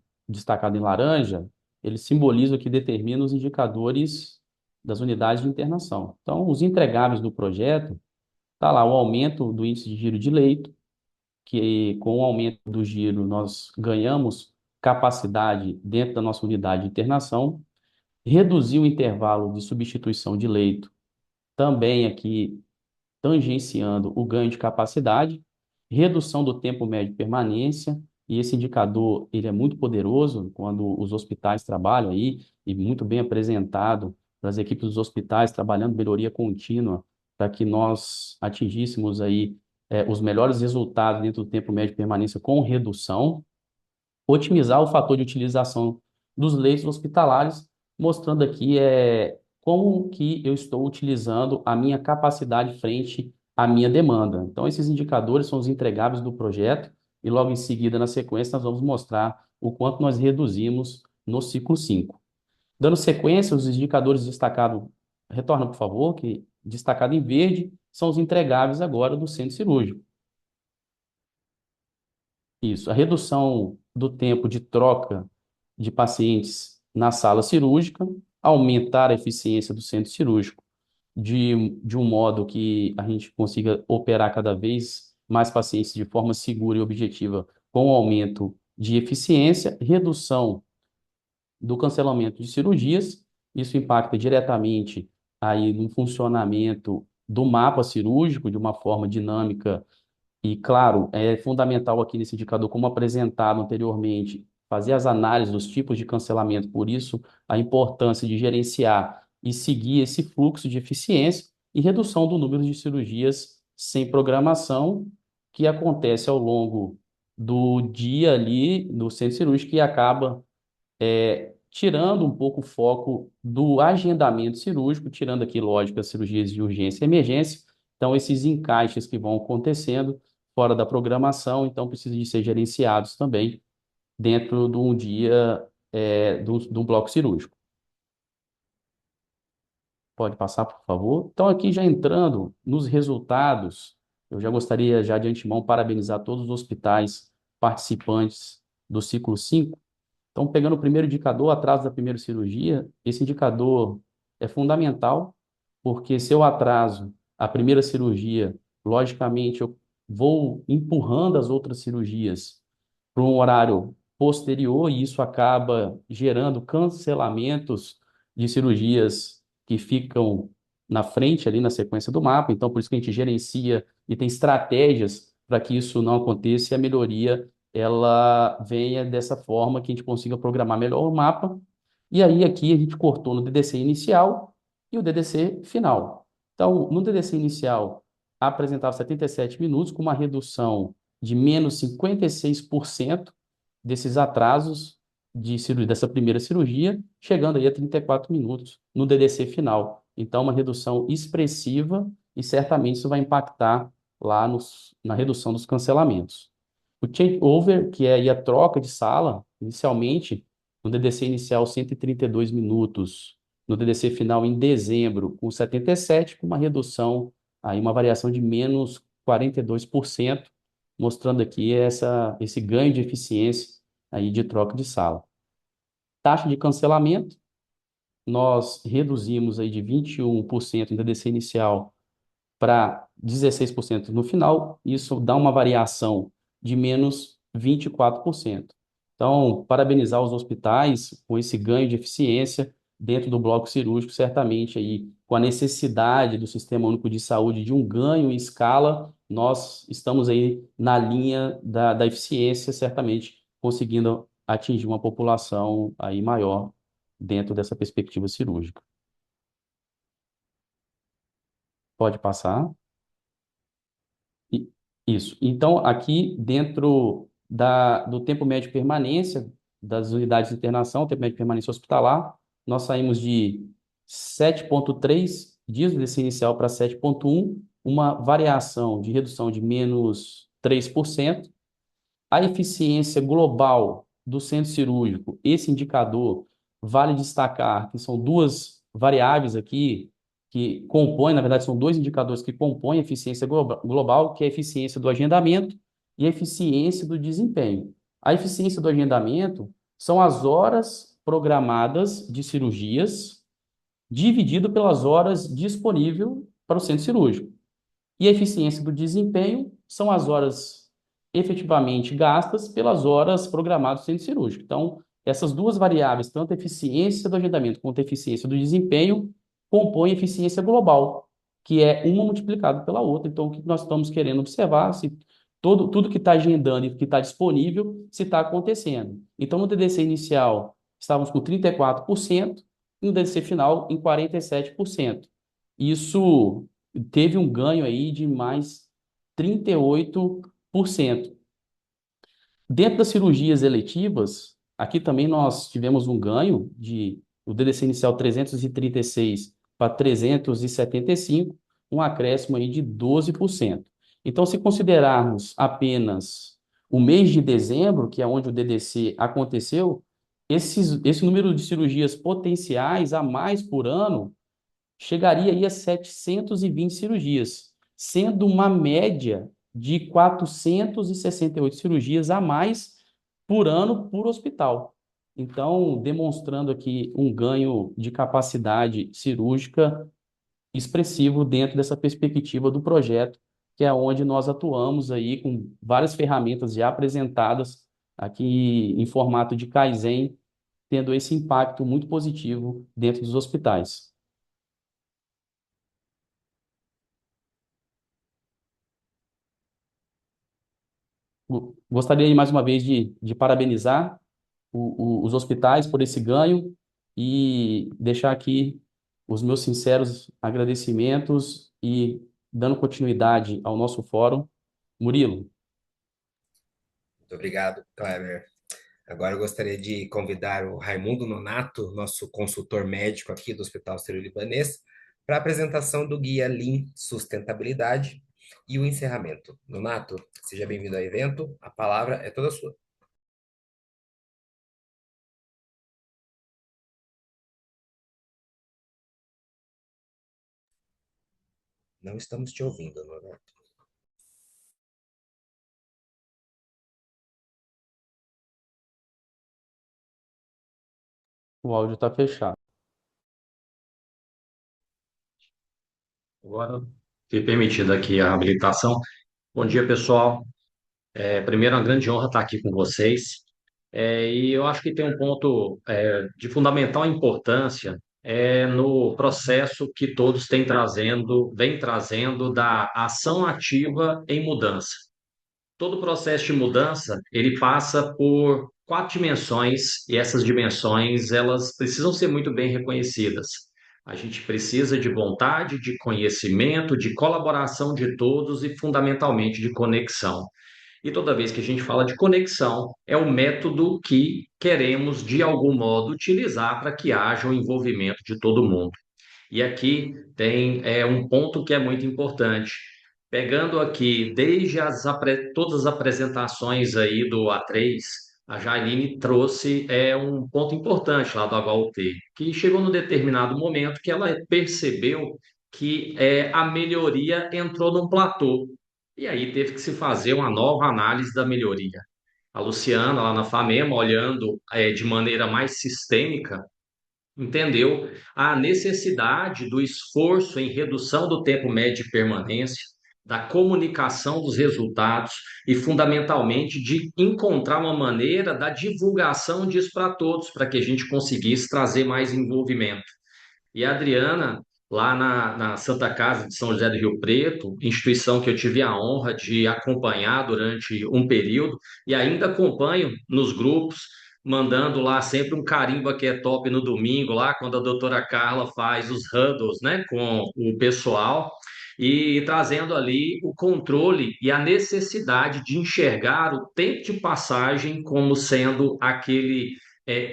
Speaker 11: em laranja, eles simbolizam que determinam os indicadores das unidades de internação. Então, os entregáveis do projeto, está lá o aumento do índice de giro de leito, que com o aumento do giro nós ganhamos capacidade dentro da nossa unidade de internação, reduzir o intervalo de substituição de leito, também aqui tangenciando o ganho de capacidade, redução do tempo médio de permanência, e esse indicador ele é muito poderoso quando os hospitais trabalham aí, e muito bem apresentado para as equipes dos hospitais, trabalhando melhoria contínua, para que nós atingíssemos aí os melhores resultados dentro do tempo médio de permanência com redução, otimizar o fator de utilização dos leitos hospitalares, mostrando aqui como que eu estou utilizando a minha capacidade frente à minha demanda. Então, esses indicadores são os entregáveis do projeto e logo em seguida, na sequência, nós vamos mostrar o quanto nós reduzimos no ciclo 5. Dando sequência, os indicadores destacados, retorna, por favor, que destacado em verde são os entregáveis agora do centro cirúrgico. Isso, a redução do tempo de troca de pacientes na sala cirúrgica, aumentar a eficiência do centro cirúrgico de um modo que a gente consiga operar cada vez mais pacientes de forma segura e objetiva, com o aumento de eficiência, redução do cancelamento de cirurgias, isso impacta diretamente aí no funcionamento do mapa cirúrgico de uma forma dinâmica e, claro, é fundamental aqui nesse indicador, como apresentado anteriormente, fazer as análises dos tipos de cancelamento, por isso a importância de gerenciar e seguir esse fluxo de eficiência e redução do número de cirurgias sem programação, que acontece ao longo do dia ali no centro cirúrgico e acaba tirando um pouco o foco do agendamento cirúrgico, tirando aqui, lógico, as cirurgias de urgência e emergência. Então, esses encaixes que vão acontecendo fora da programação, então precisam de ser gerenciados também dentro de um dia, de um bloco cirúrgico. Pode passar, por favor. Então, aqui já entrando nos resultados, eu já gostaria já de antemão parabenizar todos os hospitais participantes do ciclo 5. Então, pegando o primeiro indicador, atraso da primeira cirurgia, esse indicador é fundamental, porque se eu atraso a primeira cirurgia, logicamente eu vou empurrando as outras cirurgias para um horário posterior e isso acaba gerando cancelamentos de cirurgias que ficam na frente ali na sequência do mapa. Então, por isso que a gente gerencia e tem estratégias para que isso não aconteça e a melhoria ela venha dessa forma que a gente consiga programar melhor o mapa. E aí aqui a gente cortou no DDC inicial e o DDC final. Então, no DDC inicial, apresentava 77 minutos, com uma redução de menos 56% desses atrasos de cirurgia, dessa primeira cirurgia, chegando aí a 34 minutos no DDC final. Então, uma redução expressiva e certamente isso vai impactar lá na redução dos cancelamentos. O changeover, que é aí a troca de sala, inicialmente, no DDC inicial 132 minutos, no DDC final em dezembro com 77, com uma redução, aí uma variação de menos 42%, mostrando aqui esse ganho de eficiência aí de troca de sala. Taxa de cancelamento, nós reduzimos aí de 21% no DDC inicial para 16% no final, isso dá uma variação de menos 24%. Então, parabenizar os hospitais com esse ganho de eficiência dentro do bloco cirúrgico, certamente aí com a necessidade do Sistema Único de Saúde de um ganho em escala, nós estamos aí na linha da eficiência, certamente conseguindo atingir uma população aí maior dentro dessa perspectiva cirúrgica. Pode passar. Isso. Então, aqui dentro do tempo médio de permanência das unidades de internação, tempo médio de permanência hospitalar, nós saímos de 7,3 dias do DDC inicial para 7,1, uma variação de redução de menos 3%. A eficiência global do centro cirúrgico, esse indicador, vale destacar que são duas variáveis aqui que compõem, na verdade, são dois indicadores que compõem a eficiência global, que é a eficiência do agendamento e a eficiência do desempenho. A eficiência do agendamento são as horas programadas de cirurgias dividido pelas horas disponíveis para o centro cirúrgico. E a eficiência do desempenho são as horas efetivamente gastas pelas horas programadas do centro cirúrgico. Então, essas duas variáveis, tanto a eficiência do agendamento quanto a eficiência do desempenho, compõem a eficiência global, que é uma multiplicada pela outra. Então, o que nós estamos querendo observar, se tudo que está agendando e que está disponível, se está acontecendo. Então, no DDC inicial, estávamos com 34%, e no DDC final, em 47%. Isso teve um ganho aí de mais 38%. Dentro das cirurgias eletivas, aqui também nós tivemos um ganho o DDC inicial 336 para 375, um acréscimo aí de 12%. Então, se considerarmos apenas o mês de dezembro, que é onde o DDC aconteceu, esse número de cirurgias potenciais a mais por ano chegaria aí a 720 cirurgias, sendo uma média de 468 cirurgias a mais por ano por hospital. Então, demonstrando aqui um ganho de capacidade cirúrgica expressivo dentro dessa perspectiva do projeto, que é onde nós atuamos aí com várias ferramentas já apresentadas aqui em formato de Kaizen, tendo esse impacto muito positivo dentro dos hospitais. Gostaria mais uma vez de parabenizar os hospitais por esse ganho e deixar aqui os meus sinceros agradecimentos e dando continuidade ao nosso fórum. Murilo.
Speaker 1: Muito obrigado, Kleber. Agora eu gostaria de convidar o Raimundo Nonato, nosso consultor médico aqui do Hospital Sírio-Libanês, para a apresentação do Guia Lean Sustentabilidade e o encerramento. Nonato, seja bem-vindo ao evento, a palavra é toda sua. Não estamos te ouvindo, Nonato.
Speaker 11: O áudio está fechado.
Speaker 12: Agora, se permitida aqui a habilitação. Bom dia, pessoal. Primeiro, é uma grande honra estar aqui com vocês. E eu acho que tem um ponto de fundamental importância no processo que todos vem trazendo da ação ativa em mudança. Todo processo de mudança, ele passa por quatro dimensões, e essas dimensões, elas precisam ser muito bem reconhecidas. A gente precisa de vontade, de conhecimento, de colaboração de todos e, fundamentalmente, de conexão. E toda vez que a gente fala de conexão, é o método que queremos, de algum modo, utilizar para que haja o envolvimento de todo mundo. E aqui tem um ponto que é muito importante. Pegando aqui desde todas as apresentações aí do A3, a Jailine trouxe um ponto importante lá do HUT, que chegou num determinado momento que ela percebeu que a melhoria entrou num platô. E aí teve que se fazer uma nova análise da melhoria. A Luciana, lá na FAMEMA, olhando de maneira mais sistêmica, entendeu a necessidade do esforço em redução do tempo médio de permanência, da comunicação dos resultados e, fundamentalmente, de encontrar uma maneira da divulgação disso para todos, para que a gente conseguisse trazer mais envolvimento. E a Adriana, lá na Santa Casa de São José do Rio Preto, instituição que eu tive a honra de acompanhar durante um período, e ainda acompanho nos grupos, mandando lá sempre um carimba que é top no domingo, lá quando a doutora Carla faz os huddles, né, com o pessoal, e trazendo ali o controle e a necessidade de enxergar o tempo de passagem como sendo aquele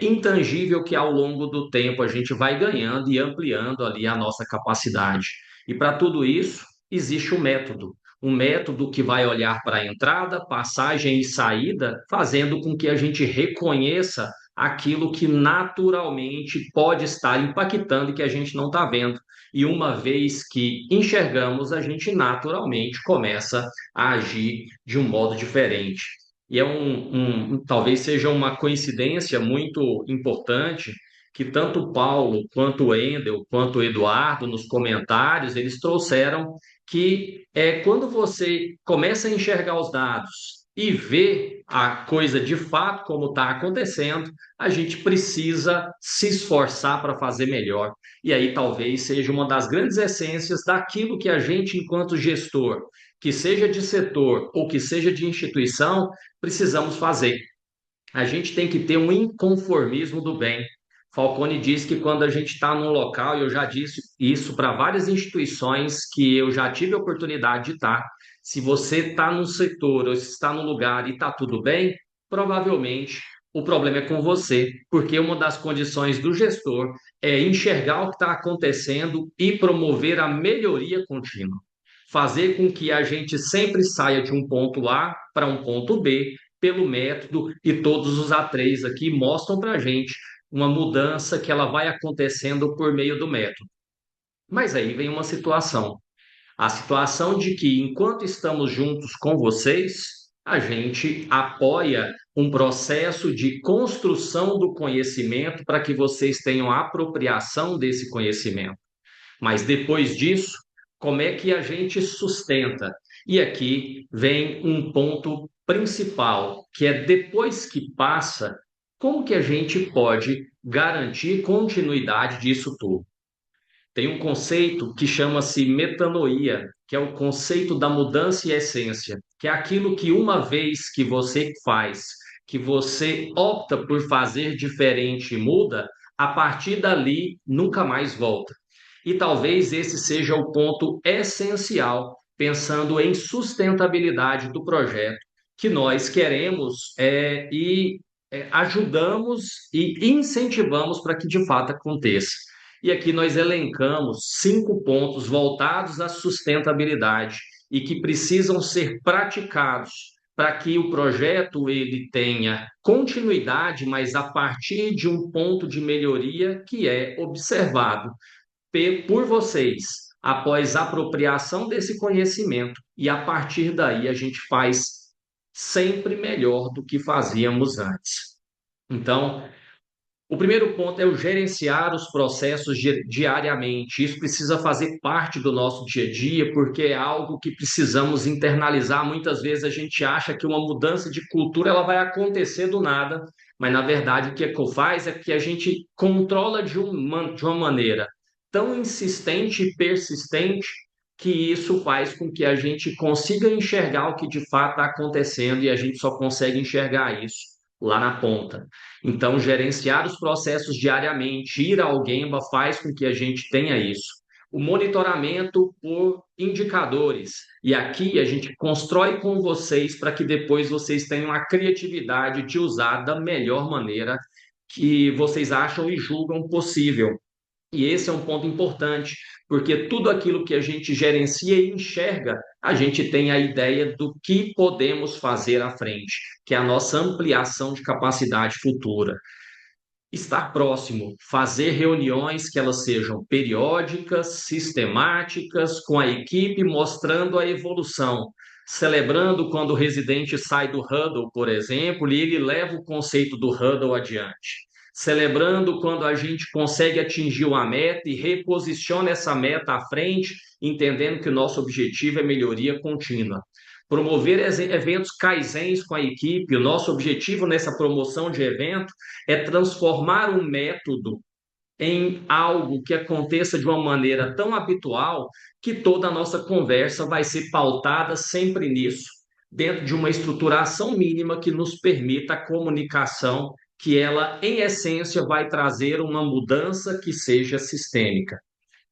Speaker 12: intangível que ao longo do tempo a gente vai ganhando e ampliando ali a nossa capacidade. E para tudo isso, existe um método que vai olhar para a entrada, passagem e saída, fazendo com que a gente reconheça aquilo que naturalmente pode estar impactando e que a gente não está vendo. E uma vez que enxergamos, a gente naturalmente começa a agir de um modo diferente. E talvez seja uma coincidência muito importante que tanto o Paulo, quanto o Endel, quanto o Eduardo, nos comentários, eles trouxeram que quando você começa a enxergar os dados e ver a coisa de fato como está acontecendo, a gente precisa se esforçar para fazer melhor. E aí talvez seja uma das grandes essências daquilo que a gente, enquanto gestor, que seja de setor ou que seja de instituição, precisamos fazer. A gente tem que ter um inconformismo do bem. Falcone diz que quando a gente está num local, e eu já disse isso para várias instituições que eu já tive a oportunidade de estar, se você está num setor ou se está num lugar e está tudo bem, provavelmente o problema é com você, porque uma das condições do gestor é enxergar o que está acontecendo e promover a melhoria contínua. Fazer com que a gente sempre saia de um ponto A para um ponto B, pelo método, e todos os A3 aqui mostram para a gente uma mudança que ela vai acontecendo por meio do método. Mas aí vem uma situação. A situação de que, enquanto estamos juntos com vocês, a gente apoia um processo de construção do conhecimento para que vocês tenham a apropriação desse conhecimento. Mas depois disso, como é que a gente sustenta? E aqui vem um ponto principal, que é depois que passa, como que a gente pode garantir continuidade disso tudo? Tem um conceito que chama-se metanoia, que é o conceito da mudança e essência, que é aquilo que uma vez que você faz, que você opta por fazer diferente e muda, a partir dali nunca mais volta. E talvez esse seja o ponto essencial, pensando em sustentabilidade do projeto, que nós queremos ajudamos e incentivamos para que de fato aconteça. E aqui nós elencamos 5 pontos voltados à sustentabilidade e que precisam ser praticados para que o projeto ele tenha continuidade, mas a partir de um ponto de melhoria que é observado por vocês após a apropriação desse conhecimento, e a partir daí a gente faz sempre melhor do que fazíamos antes. Então, o primeiro ponto é o gerenciar os processos diariamente. Isso precisa fazer parte do nosso dia a dia, porque é algo que precisamos internalizar. Muitas vezes a gente acha que uma mudança de cultura ela vai acontecer do nada, mas na verdade o que faz é que a gente controla de uma maneira tão insistente e persistente que isso faz com que a gente consiga enxergar o que de fato está acontecendo, e a gente só consegue enxergar isso lá na ponta. Então, gerenciar os processos diariamente, ir ao Gemba faz com que a gente tenha isso. O monitoramento por indicadores. E aqui a gente constrói com vocês para que depois vocês tenham a criatividade de usar da melhor maneira que vocês acham e julgam possível. E esse é um ponto importante, porque tudo aquilo que a gente gerencia e enxerga, a gente tem a ideia do que podemos fazer à frente, que é a nossa ampliação de capacidade futura. Estar próximo, fazer reuniões que elas sejam periódicas, sistemáticas, com a equipe, mostrando a evolução, celebrando quando o residente sai do huddle, por exemplo, e ele leva o conceito do huddle adiante. Celebrando quando a gente consegue atingir uma meta e reposiciona essa meta à frente, entendendo que o nosso objetivo é melhoria contínua. Promover eventos kaizens com a equipe, o nosso objetivo nessa promoção de evento é transformar um método em algo que aconteça de uma maneira tão habitual que toda a nossa conversa vai ser pautada sempre nisso, dentro de uma estruturação mínima que nos permita a comunicação, que ela, em essência, vai trazer uma mudança que seja sistêmica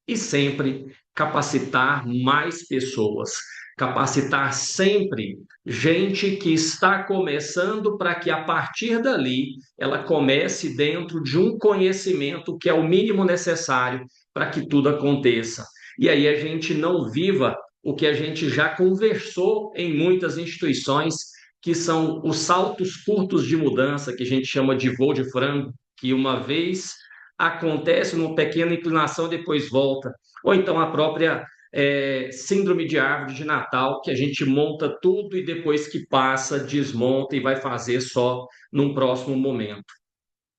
Speaker 12: e sempre capacitar mais pessoas, capacitar sempre gente que está começando para que a partir dali ela comece dentro de um conhecimento que é o mínimo necessário para que tudo aconteça. E aí a gente não viva o que a gente já conversou em muitas instituições, que são os saltos curtos de mudança, que a gente chama de voo de frango, que uma vez acontece numa pequena inclinação e depois volta. Ou então a própria síndrome de árvore de Natal, que a gente monta tudo e depois que passa, desmonta e vai fazer só num próximo momento.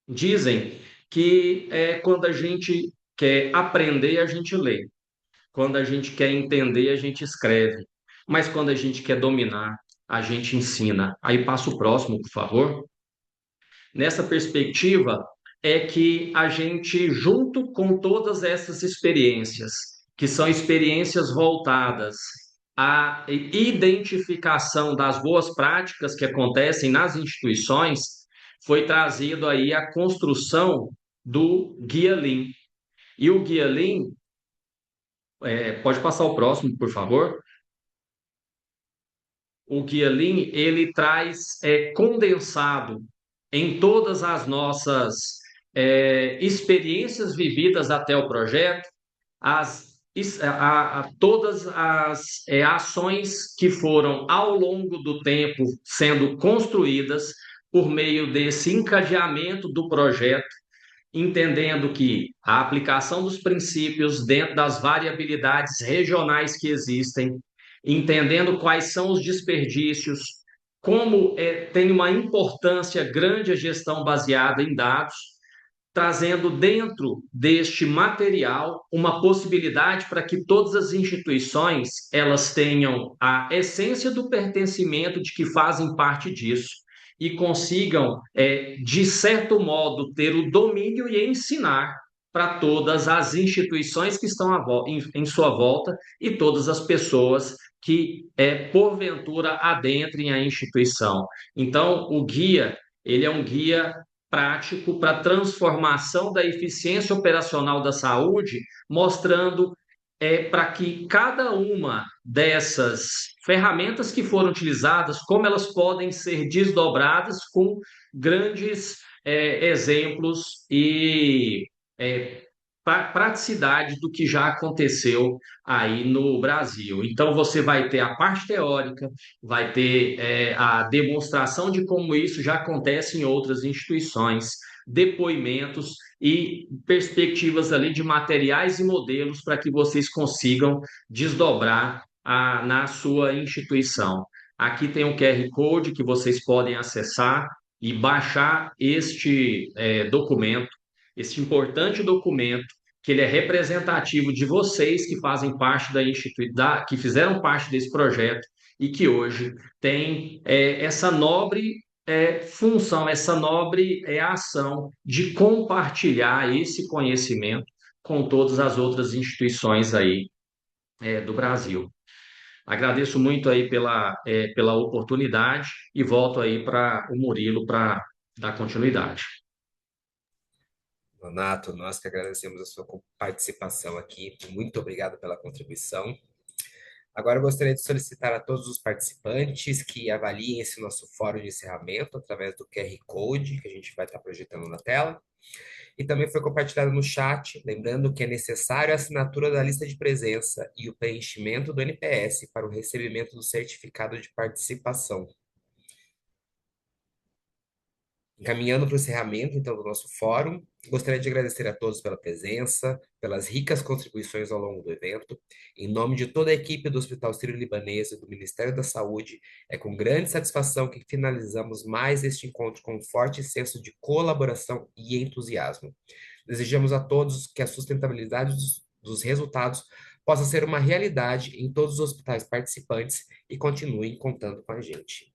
Speaker 12: Dizem que quando a gente quer aprender, a gente lê. Quando a gente quer entender, a gente escreve. Mas quando a gente quer dominar, a gente ensina. Aí passa o próximo, por favor. Nessa perspectiva, é que a gente, junto com todas essas experiências, que são experiências voltadas à identificação das boas práticas que acontecem nas instituições, foi trazido aí a construção do Guia Lean. E o Guia Lean, pode passar o próximo, por favor? O Guia Lean, ele traz condensado em todas as nossas experiências vividas até o projeto, todas as ações que foram ao longo do tempo sendo construídas por meio desse encadeamento do projeto, entendendo que a aplicação dos princípios dentro das variabilidades regionais que existem, entendendo quais são os desperdícios, como tem uma importância grande a gestão baseada em dados, trazendo dentro deste material uma possibilidade para que todas as instituições elas tenham a essência do pertencimento de que fazem parte disso e consigam, de certo modo, ter o domínio e ensinar para todas as instituições que estão em sua volta e todas as pessoas que, porventura, adentrem a instituição. Então, o guia, ele é um guia prático para transformação da eficiência operacional da saúde, mostrando para que cada uma dessas ferramentas que foram utilizadas, como elas podem ser desdobradas com grandes exemplos e praticidade do que já aconteceu aí no Brasil. Então, você vai ter a parte teórica, vai ter a demonstração de como isso já acontece em outras instituições, depoimentos e perspectivas ali de materiais e modelos para que vocês consigam desdobrar na sua instituição. Aqui tem um QR Code que vocês podem acessar e baixar este documento, esse importante documento, que ele é representativo de vocês que fazem parte que fizeram parte desse projeto e que hoje tem essa nobre função, essa nobre ação de compartilhar esse conhecimento com todas as outras instituições aí do Brasil. Agradeço muito aí pela oportunidade e volto aí para o Murilo para dar continuidade.
Speaker 1: Donato, nós que agradecemos a sua participação aqui. Muito obrigado pela contribuição. Agora eu gostaria de solicitar a todos os participantes que avaliem esse nosso fórum de encerramento através do QR Code que a gente vai estar projetando na tela. E também foi compartilhado no chat, lembrando que é necessário a assinatura da lista de presença e o preenchimento do NPS para o recebimento do certificado de participação. Encaminhando para o encerramento, então, do nosso fórum, gostaria de agradecer a todos pela presença, pelas ricas contribuições ao longo do evento. Em nome de toda a equipe do Hospital Sírio-Libanês e do Ministério da Saúde, é com grande satisfação que finalizamos mais este encontro com um forte senso de colaboração e entusiasmo. Desejamos a todos que a sustentabilidade dos resultados possa ser uma realidade em todos os hospitais participantes e continuem contando com a gente.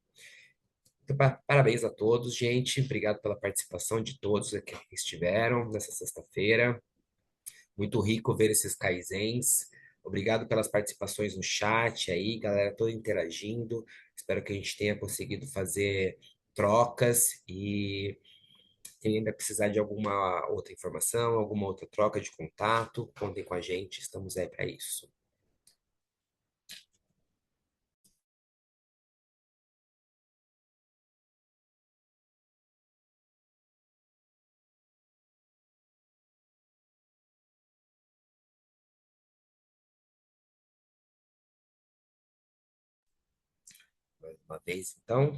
Speaker 1: Então, parabéns a todos, gente. Obrigado pela participação de todos aqui que estiveram nessa sexta-feira. Muito rico ver esses kaizens. Obrigado pelas participações no chat aí, galera toda interagindo. Espero que a gente tenha conseguido fazer trocas e quem ainda precisar de alguma outra informação, alguma outra troca de contato, contem com a gente, estamos aí para isso. Mais uma vez, então,